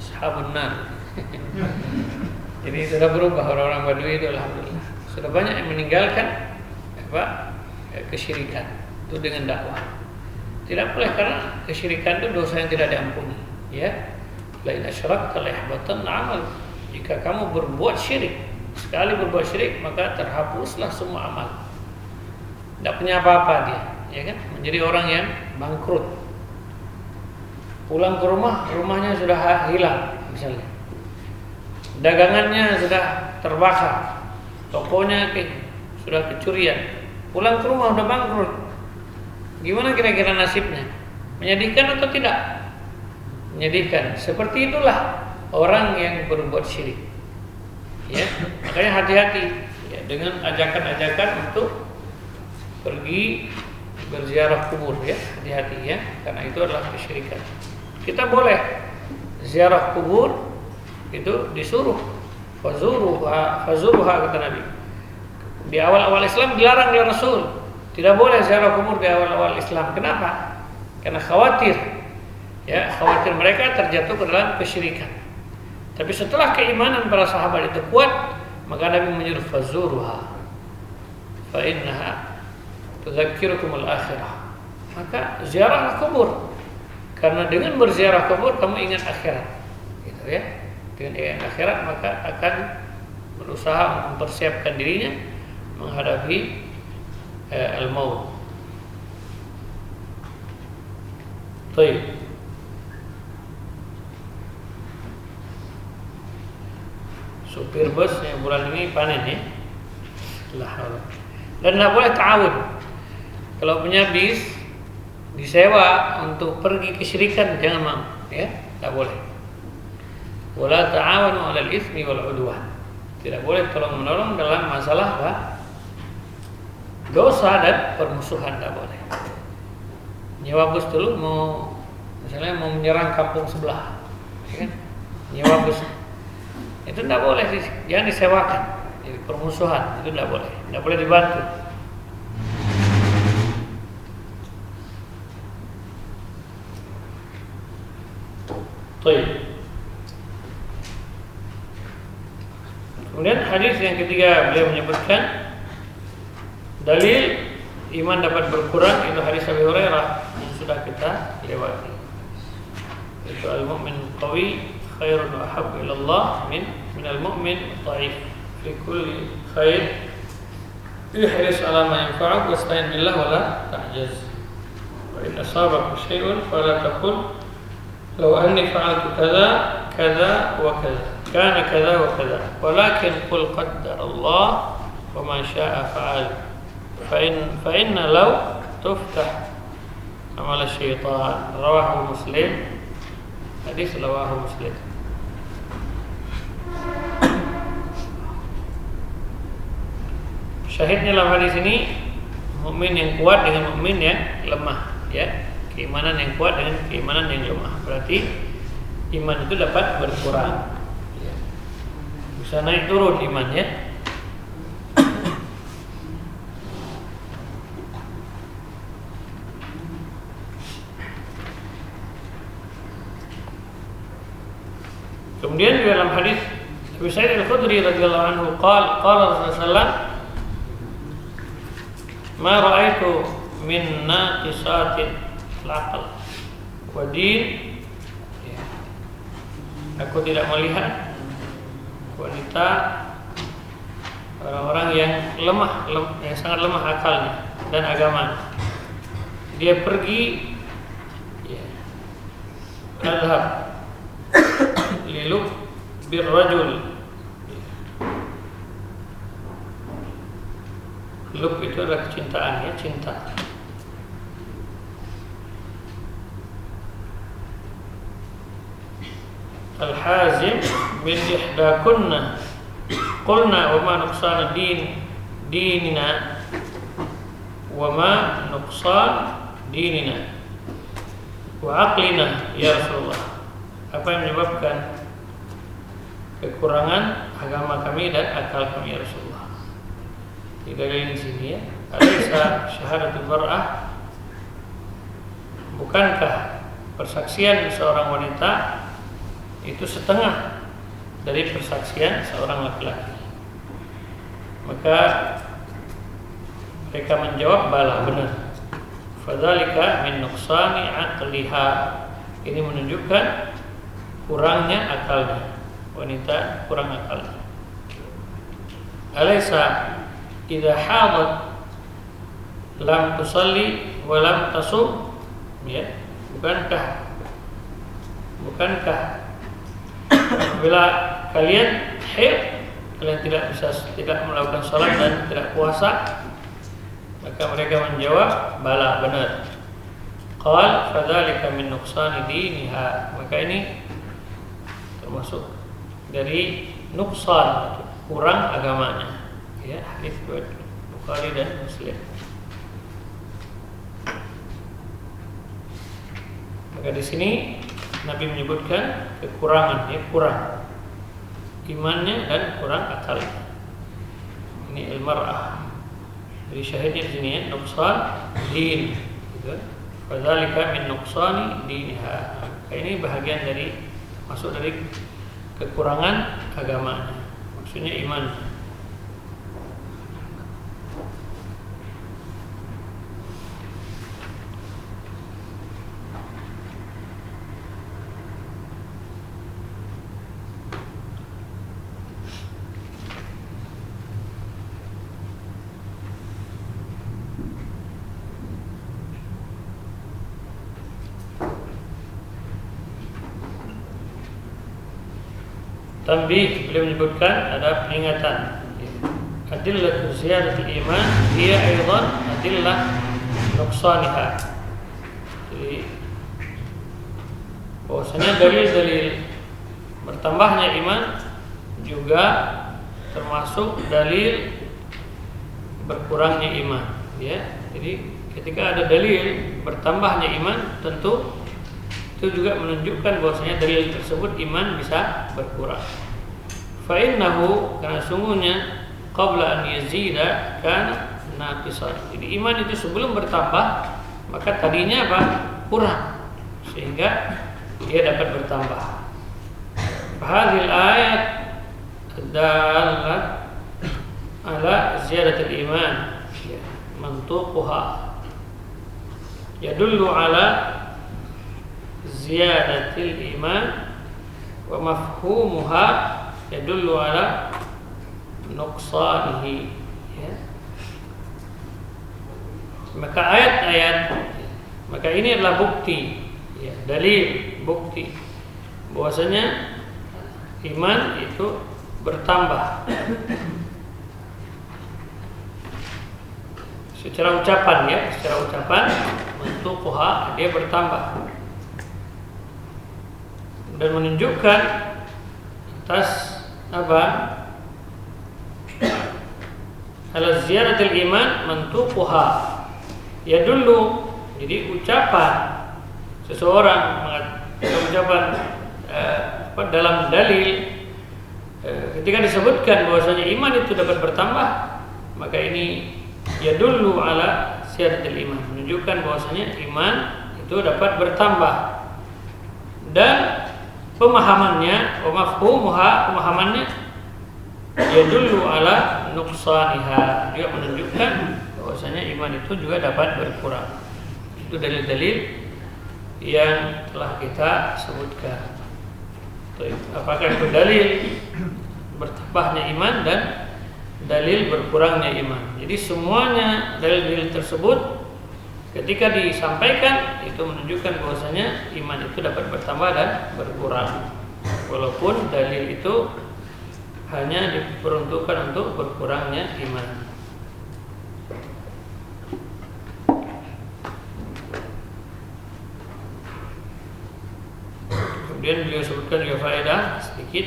ashabun nar. Jadi sudah berubah orang-orang Badui itu alhamdulillah. Sudah banyak yang meninggalkan kesyirikan itu dengan dakwah. Tidak boleh, karena kesyirikan itu dosa yang tidak diampuni, ya. La in asyrakta la yahbatanna 'amal. Jika kamu berbuat syirik, sekali berbuat syirik maka terhapuslah semua amal. Tidak punya apa-apa dia, ya kan? Menjadi orang yang bangkrut. Pulang ke rumah, rumahnya sudah hilang misalnya. Dagangannya sudah terbakar, tokonya sudah kecurian. Pulang ke rumah sudah bangkrut. Gimana kira-kira nasibnya? Menyedihkan atau tidak? Menyedihkan. Seperti itulah orang yang berbuat syirik. Ya, makanya hati-hati ya, dengan ajakan-ajakan untuk pergi berziarah kubur, ya, hati-hati ya, karena itu adalah kesyirikan. Kita boleh ziarah kubur, itu disuruh fazuruha kata Nabi. Di awal-awal Islam dilarang oleh Rasul, tidak boleh ziarah kubur di awal-awal Islam. Kenapa? Karena khawatir mereka terjatuh ke dalam kesyirikan. Tapi setelah keimanan para sahabat itu kuat, maka Nabi menyuruh fazuruha fa innaha tudzakirukumul akhirah. Maka ziarahlah kubur, karena dengan berziarah kubur kamu ingat akhirat, gitu ya. Dengan ingat akhirat maka akan berusaha mempersiapkan dirinya menghadapi al-maut. Baik. Supir bus yang bulan ini panen ya. Dan tidak boleh ta'awun. Kalau punya bis disewa untuk pergi kesyirikan, jangan mau, ya, tidak boleh. Wala ta'awanu 'alal itsmi wal 'udwan. Tidak boleh tolong-menolong dalam masalah dosa dan permusuhan, tidak boleh. Nyewa bus dulu misalnya mau menyerang kampung sebelah, ya kan? Nyewa bus itu tidak boleh, jangan disewakan. Jadi permusuhan itu tidak boleh dibantu. Baik. Kemudian hadis yang ketiga beliau menyebutkan dalil iman dapat berkurang, itu hadis Abu Hurairah yang sudah kita lewati. Itu al-mu'min qawi khairun wa ahabbu ila Allah min al-mu'min dhaif. Fi kulli khair ihris ala ma yanfa'uk wasta'in billah wa la ta'jaz. Wa in asabaka syai'un fala taqul law anni fa'altu kadza kadza wa kadza kana kadza wa kadza walakin qul qaddara Allah wa ma syaa'a fa'al. Fa inna law tuftah amal syaitan. Rawahu Muslim. Hadis rawahu Muslim. Syahidnya dalam hadis ini, mukmin yang kuat dengan mukmin yang lemah, ya. Keimanan yang kuat dengan keimanan yang lemah. Berarti iman itu dapat berkurang, ya. Bisa naik turun iman, ya. Kemudian di dalam hadis Abu Sa'id Al-Khudri radhiyallahu anhu qala Rasulullah sallallahu ma ra'aitu min naqisatin al-aql wa din. Aku tidak melihat wanita, orang-orang yang lemah, yang sangat lemah akalnya dan agama. Dia pergi, ya, adhab lilub birrajul. Lub itu adalah kecintaan, ya, cinta. Al-Hazim bin ihdakunna qulna wa ma nuqsan dinina wa ma nuqsan dinina wa aqlina ya Rasulullah. Apa yang menyebabkan kekurangan agama kami dan akal kami ya Rasulullah? Tidak ada di sini ya. Alaysa syahadatul mar'ah, bukankah persaksian seorang wanita itu setengah dari persaksian seorang laki-laki? Maka mereka menjawab, bala, benar. Fadzalika min nuqsani aqliha. Ini menunjukkan kurangnya akalnya. Wanita kurang akalnya. Alaysa idza hadat lam tusalli wa lam tasum, ya, bukankah bila kalian haid, kalian tidak melakukan salat dan tidak puasa? Maka mereka menjawab, bala, benar. Qal fadzalika min nuqsani diniha. Maka ini termasuk dari nuqsan, kurang agamanya. Ya, hadis Bukhari dan Muslim. Maka di sini Nabi menyebutkan kekurangan, ya, kurang imannya dan kurang akalnya. Ini al-mar'ah. Jadi syahidnya di sini ya, nuqsan din, gitu. Fadzalika min nuqsani diniha. Ini bahagian dari, masuk dari kekurangan agamanya. Maksudnya iman. Tambih, beliau menyebutkan ada peringatan. Adillah ziyadatul iman hiya aidan adillah nuqsaniha. Jadi bahwasanya dalil-dalil bertambahnya iman juga termasuk dalil berkurangnya iman, ya. Jadi ketika ada dalil bertambahnya iman, tentu itu juga menunjukkan bahwasanya dalil tersebut iman bisa berkurang. Fa innahu, karena sungguhnya qabla an yazida kana naqisan. Jadi iman itu sebelum bertambah, maka tadinya apa? Kurang, sehingga dia dapat bertambah. Hadhil ayat dallat ala ziyadatil iman, ya, mantuquha yadullu ala ziyadatil iman wa mafhumuha yadullu ala nuqsanihi, ya. Maka ayat-ayat, maka ini adalah bukti, ya, dalil, bukti bahwasanya iman itu bertambah secara ucapan, ya, secara ucapan mantuquha, dia bertambah dan menunjukkan atas apa? Ala ziyadatil iman mantuquha yadullu. Jadi ucapan seseorang ucapan dalam dalil ketika disebutkan bahwasanya iman itu dapat bertambah, maka ini yadullu ala ziyadatil iman, menunjukkan bahwasanya iman itu dapat bertambah. Dan pemahamannya, mafhumuha, pemahamannya yadullu ala nuqsaniha, juga menunjukkan bahwasanya iman itu juga dapat berkurang. Itu dalil-dalil yang telah kita sebutkan. Apakah itu dalil bertambahnya iman dan dalil berkurangnya iman? Jadi semuanya dalil-dalil tersebut ketika disampaikan itu menunjukkan bahwasanya iman itu dapat bertambah dan berkurang, walaupun dalil itu hanya diperuntukkan untuk berkurangnya iman. Kemudian beliau sebutkan disebutkan juga faedah sedikit,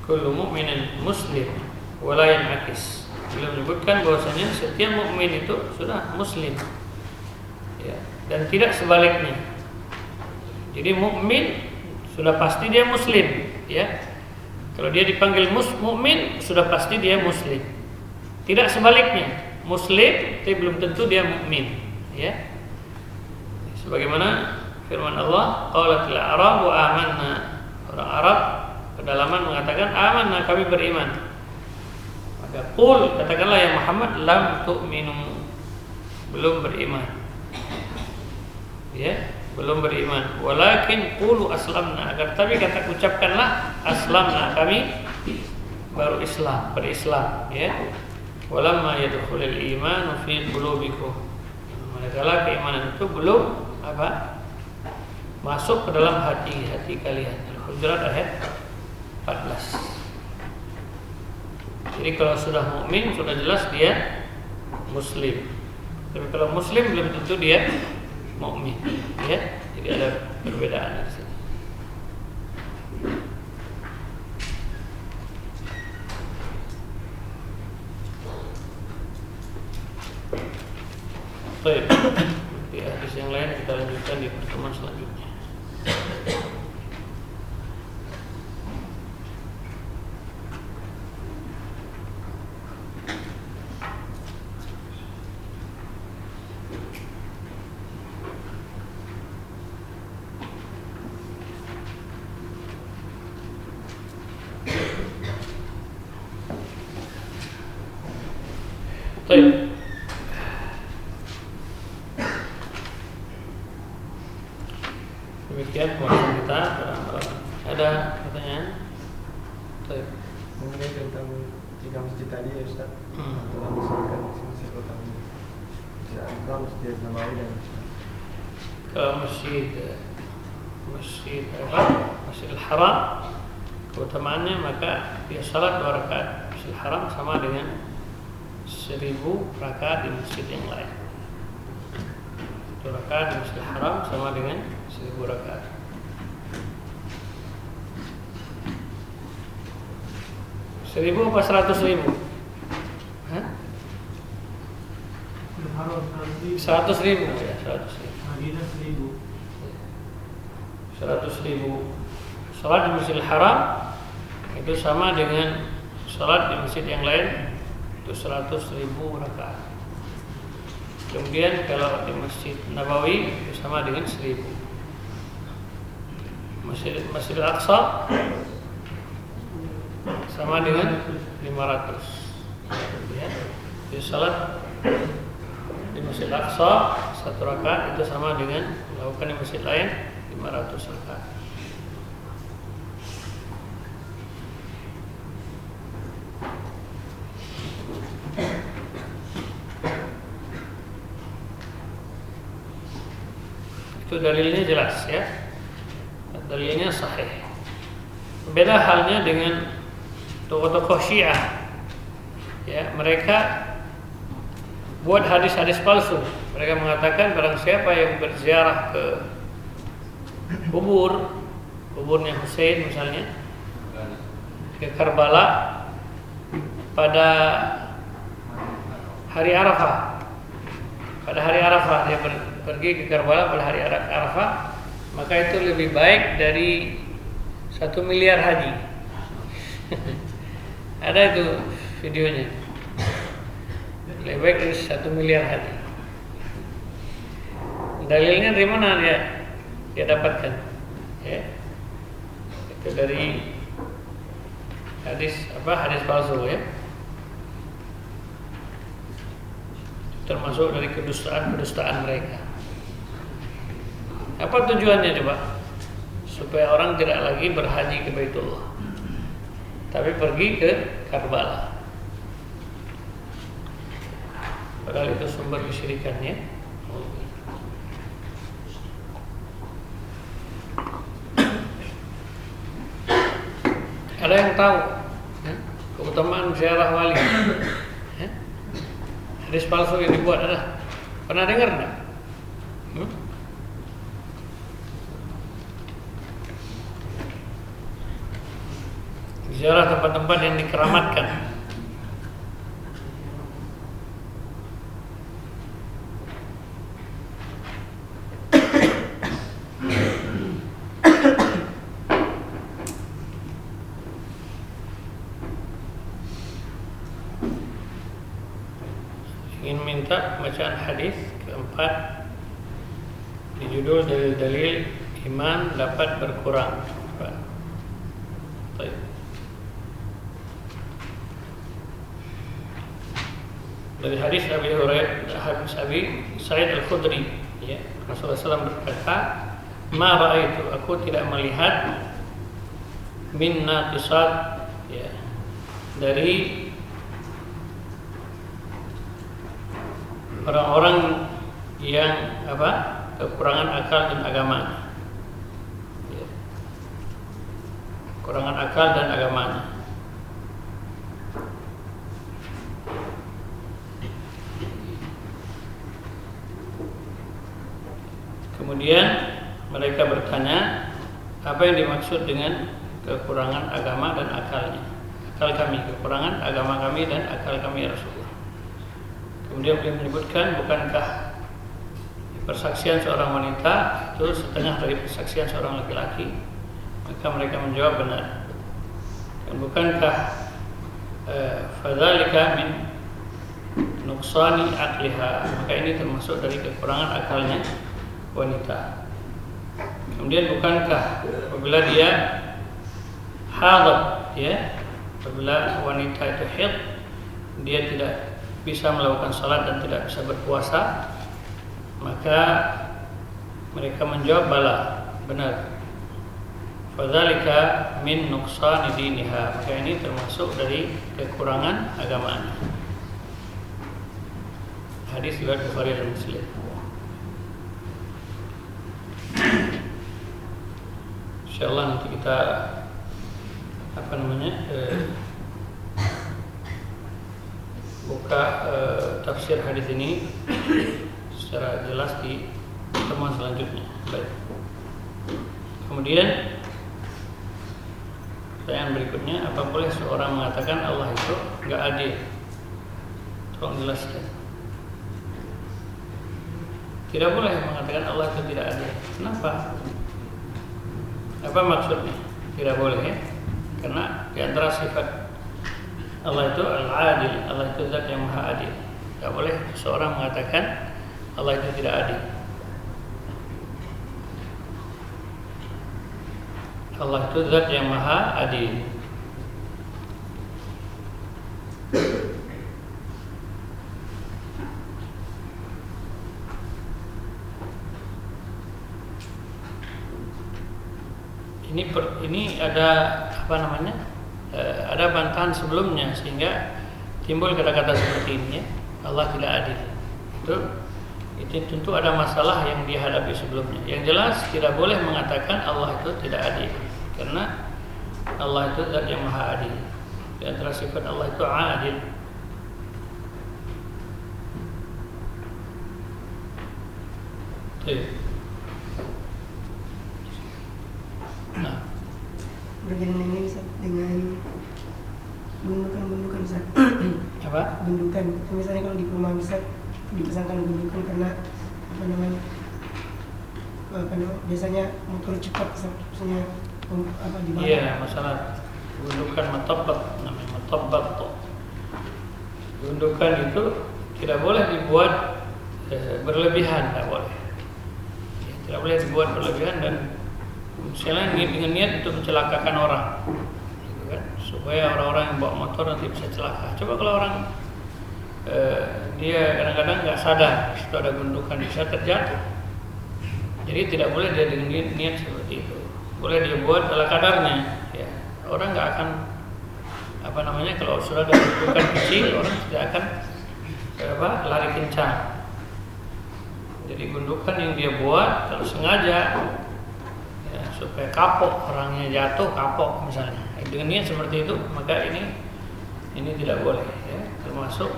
kullu mu'minin muslim wala yanakis. Beliau menyebutkan bahwasanya setiap mukmin itu sudah muslim, ya, dan tidak sebaliknya. Jadi mukmin sudah pasti dia muslim, ya. Kalau dia dipanggil mukmin sudah pasti dia muslim. Tidak sebaliknya, muslim tapi belum tentu dia mukmin, ya. Sebagaimana firman Allah, qalatil a'rabu amanna. Orang Arab pedalaman mengatakan amanna, kami beriman. Maka qul, katakanlah ya Muhammad, lam tu'minu, belum beriman. Ya, belum beriman. Walakin qulu aslamna, akan tapi kata ucapkanlah aslamna, kami baru Islam, berislam, ya. Walamma yadkhulul imanu fi qulubikum. Manakala keimanan itu belum apa? Masuk ke dalam hati-hati kalian. Al-Hujurat ayat 14. Jadi kalau sudah mukmin sudah jelas dia muslim. Tapi kalau muslim belum tentu dia mukmin, ya. Jadi ada perbedaan di sini. Baik, di hadis yang lain kita lanjutkan di pertemuan selanjutnya. Baik. Demikian pembahasan kita. Ada pertanyaan? Baik. Mengenai tentang 3 masjid tadi ya Ustaz, telah misalkan masjid kota Masjid Al-Aqsa, Masjid Nabawi dan Kalau Masjid Al-Haram keutamaannya, maka dia salat 2 rakaat Masjid Al-Haram sama dengan 1000 rakaat di masjid yang lain. 2 rakaat di Masjid Al-Haram sama dengan 1000 rakaat. Seribu apa 100.000? Hah? 100.000 ya, 100.000. Madinah 1000. 100.000. Salat di Masjidil Haram itu sama dengan salat di masjid yang lain, itu 100.000 rakaat. Kemudian kalau di Masjid Nabawi itu sama dengan 1000. Masjidil Aqsa sama dengan 500. Ya. Jadi salat di Masjid Aqsa 1 rakaat itu sama dengan melakukan di masjid lain 500 rakaat. Itu dalilnya jelas, ya. Dalilnya sahih. Beda halnya dengan tokoh-tokoh Syiah, ya, mereka buat hadis-hadis palsu. Mereka mengatakan barang siapa yang berziarah ke kuburnya Husain misalnya, ke Karbala pada hari Arafah, dia pergi ke Karbala pada hari Arafah, maka itu lebih baik dari 1 miliar haji. Ada itu videonya. Lebih baik dari 1 miliar haji. Dalilnya dari mana dia dapatkan? Ya. Itu dari hadis palsu, ya. Termasuk dari kedustaan mereka. Apa tujuannya coba? Supaya orang tidak lagi berhaji ke Baitullah, tapi pergi ke Karbala. Padahal itu sumber kesyirikannya. Ada yang tahu keutamaan ziarah wali? Hadis palsu yang dibuat ada? Pernah dengar enggak? ziarah tempat-tempat yang dikeramatkan. Ingin minta bacaan hadis keempat di judul dalil-dalil iman dapat berkurang. Baik. Dari hadis Abi Sa'id Al-Khudri, ya, Rasulullah SAW berkata, "Ma ra'aitu, aku tidak melihat min naqisat, ya, dari orang-orang yang kekurangan akal dan agamanya, ya. Kekurangan akal dan agamanya. Kemudian mereka bertanya, apa yang dimaksud dengan kekurangan agama dan akalnya? Akal kami, kekurangan agama kami dan akal kami, ya Rasulullah. Kemudian beliau menyebutkan, bukankah persaksian seorang wanita itu setengah dari persaksian seorang laki-laki? Maka mereka menjawab, benar. Dan bukankah fadzalika min nuqsani aqliha, maka ini termasuk dari kekurangan akalnya wanita. Kemudian bukankah apabila dia haid, ya, apabila wanita itu haid, dia tidak bisa melakukan salat dan tidak bisa berpuasa? Maka mereka menjawab, bala, benar. Fadzalika min nuqsani diniha, maka ini termasuk dari kekurangan agamanya. Hadis riwayat Bukhari dan Muslim. Insyaallah nanti kita buka tafsir hadis ini secara jelas di pertemuan selanjutnya. Baik. Kemudian pertanyaan berikutnya, apa boleh seorang mengatakan Allah itu enggak adil? Tolong jelaskan. Tidak boleh mengatakan Allah itu tidak adil. Kenapa? Apa maksudnya? Tidak boleh, ya? Karena di antara sifat Allah itu al-adil, Allah itu zat yang maha adil. Tidak boleh seorang mengatakan Allah itu tidak adil. Allah itu zat yang maha adil. Ini ada ada bantahan sebelumnya sehingga timbul kata-kata seperti ini, ya. Allah tidak adil. Itu tentu ada masalah yang dihadapi sebelumnya. Yang jelas tidak boleh mengatakan Allah itu tidak adil, karena Allah itu zat yang maha adil. Di antara sifat Allah itu adil. Nah, berjalan ini dengan gundukan Ustaz. apa? Gundukan. Misalnya kalau di perumahan Ustaz dipasangkan gundukan karena biasanya motor cepat Ustaz, maksudnya di bawah. Iya, masalah gundukan matabbaq, namanya matabbaq. Gundukan itu tidak boleh dibuat berlebihan, tidak boleh. Ya, tidak boleh dibuat berlebihan dan misalnya dengan niat untuk mencelakakan orang, gitu kan? Supaya orang-orang yang bawa motor nanti bisa celaka. Coba kalau orang dia kadang-kadang nggak sadar itu ada gundukan, bisa terjatuh. Jadi tidak boleh dia dengan niat seperti itu. Boleh dia buat ala kadarnya, ya. Orang nggak akan kalau sudah ada gundukan kecil, orang tidak akan lari kencang. Jadi gundukan yang dia buat kalau sengaja, ya, supaya kapok, orangnya jatuh kapok misalnya, dengan niat seperti itu, maka ini tidak boleh, ya. Termasuk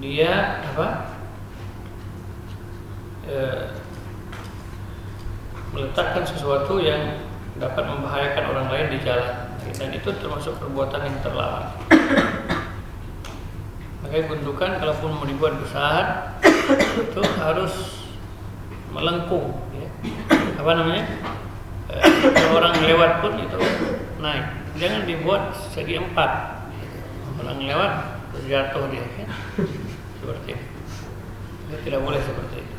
dia meletakkan sesuatu yang dapat membahayakan orang lain di jalan, dan itu termasuk perbuatan yang terlarang. Makanya gundukan kalaupun mau dibuat besar itu harus melengkung, ya. Apa namanya? Kalau orang lewat pun itu naik. Jangan dibuat segi 4. Orang lewat terjatuh dia, ya. Seperti itu. Itu tidak boleh seperti itu.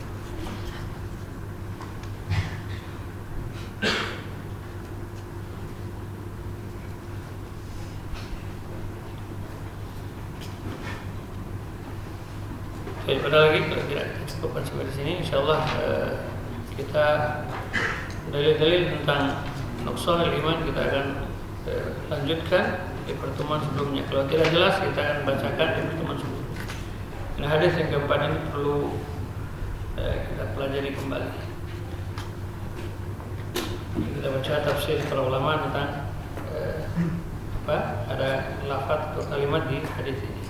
Daripada lagi kalau tidak cukupkan sampai di sini, insyaallah kita dalil-dalil tentang nuqsanul iman kita akan lanjutkan di pertemuan sebelumnya. Kalau tidak jelas kita akan bacakan di pertemuan sebelumnya. Nah, hadis yang keempat ini perlu kita pelajari kembali. Kita baca tafsir para ulama tentang ada lafaz atau kalimat di hadis ini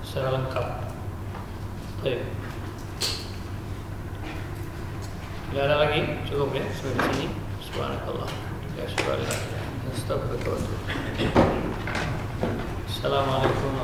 secara lengkap. Baik. Tidak ada lagi, cukup ya sampai di sini. Subhanakallah. Ya, subhanallah. Astagfirullah. Assalamualaikum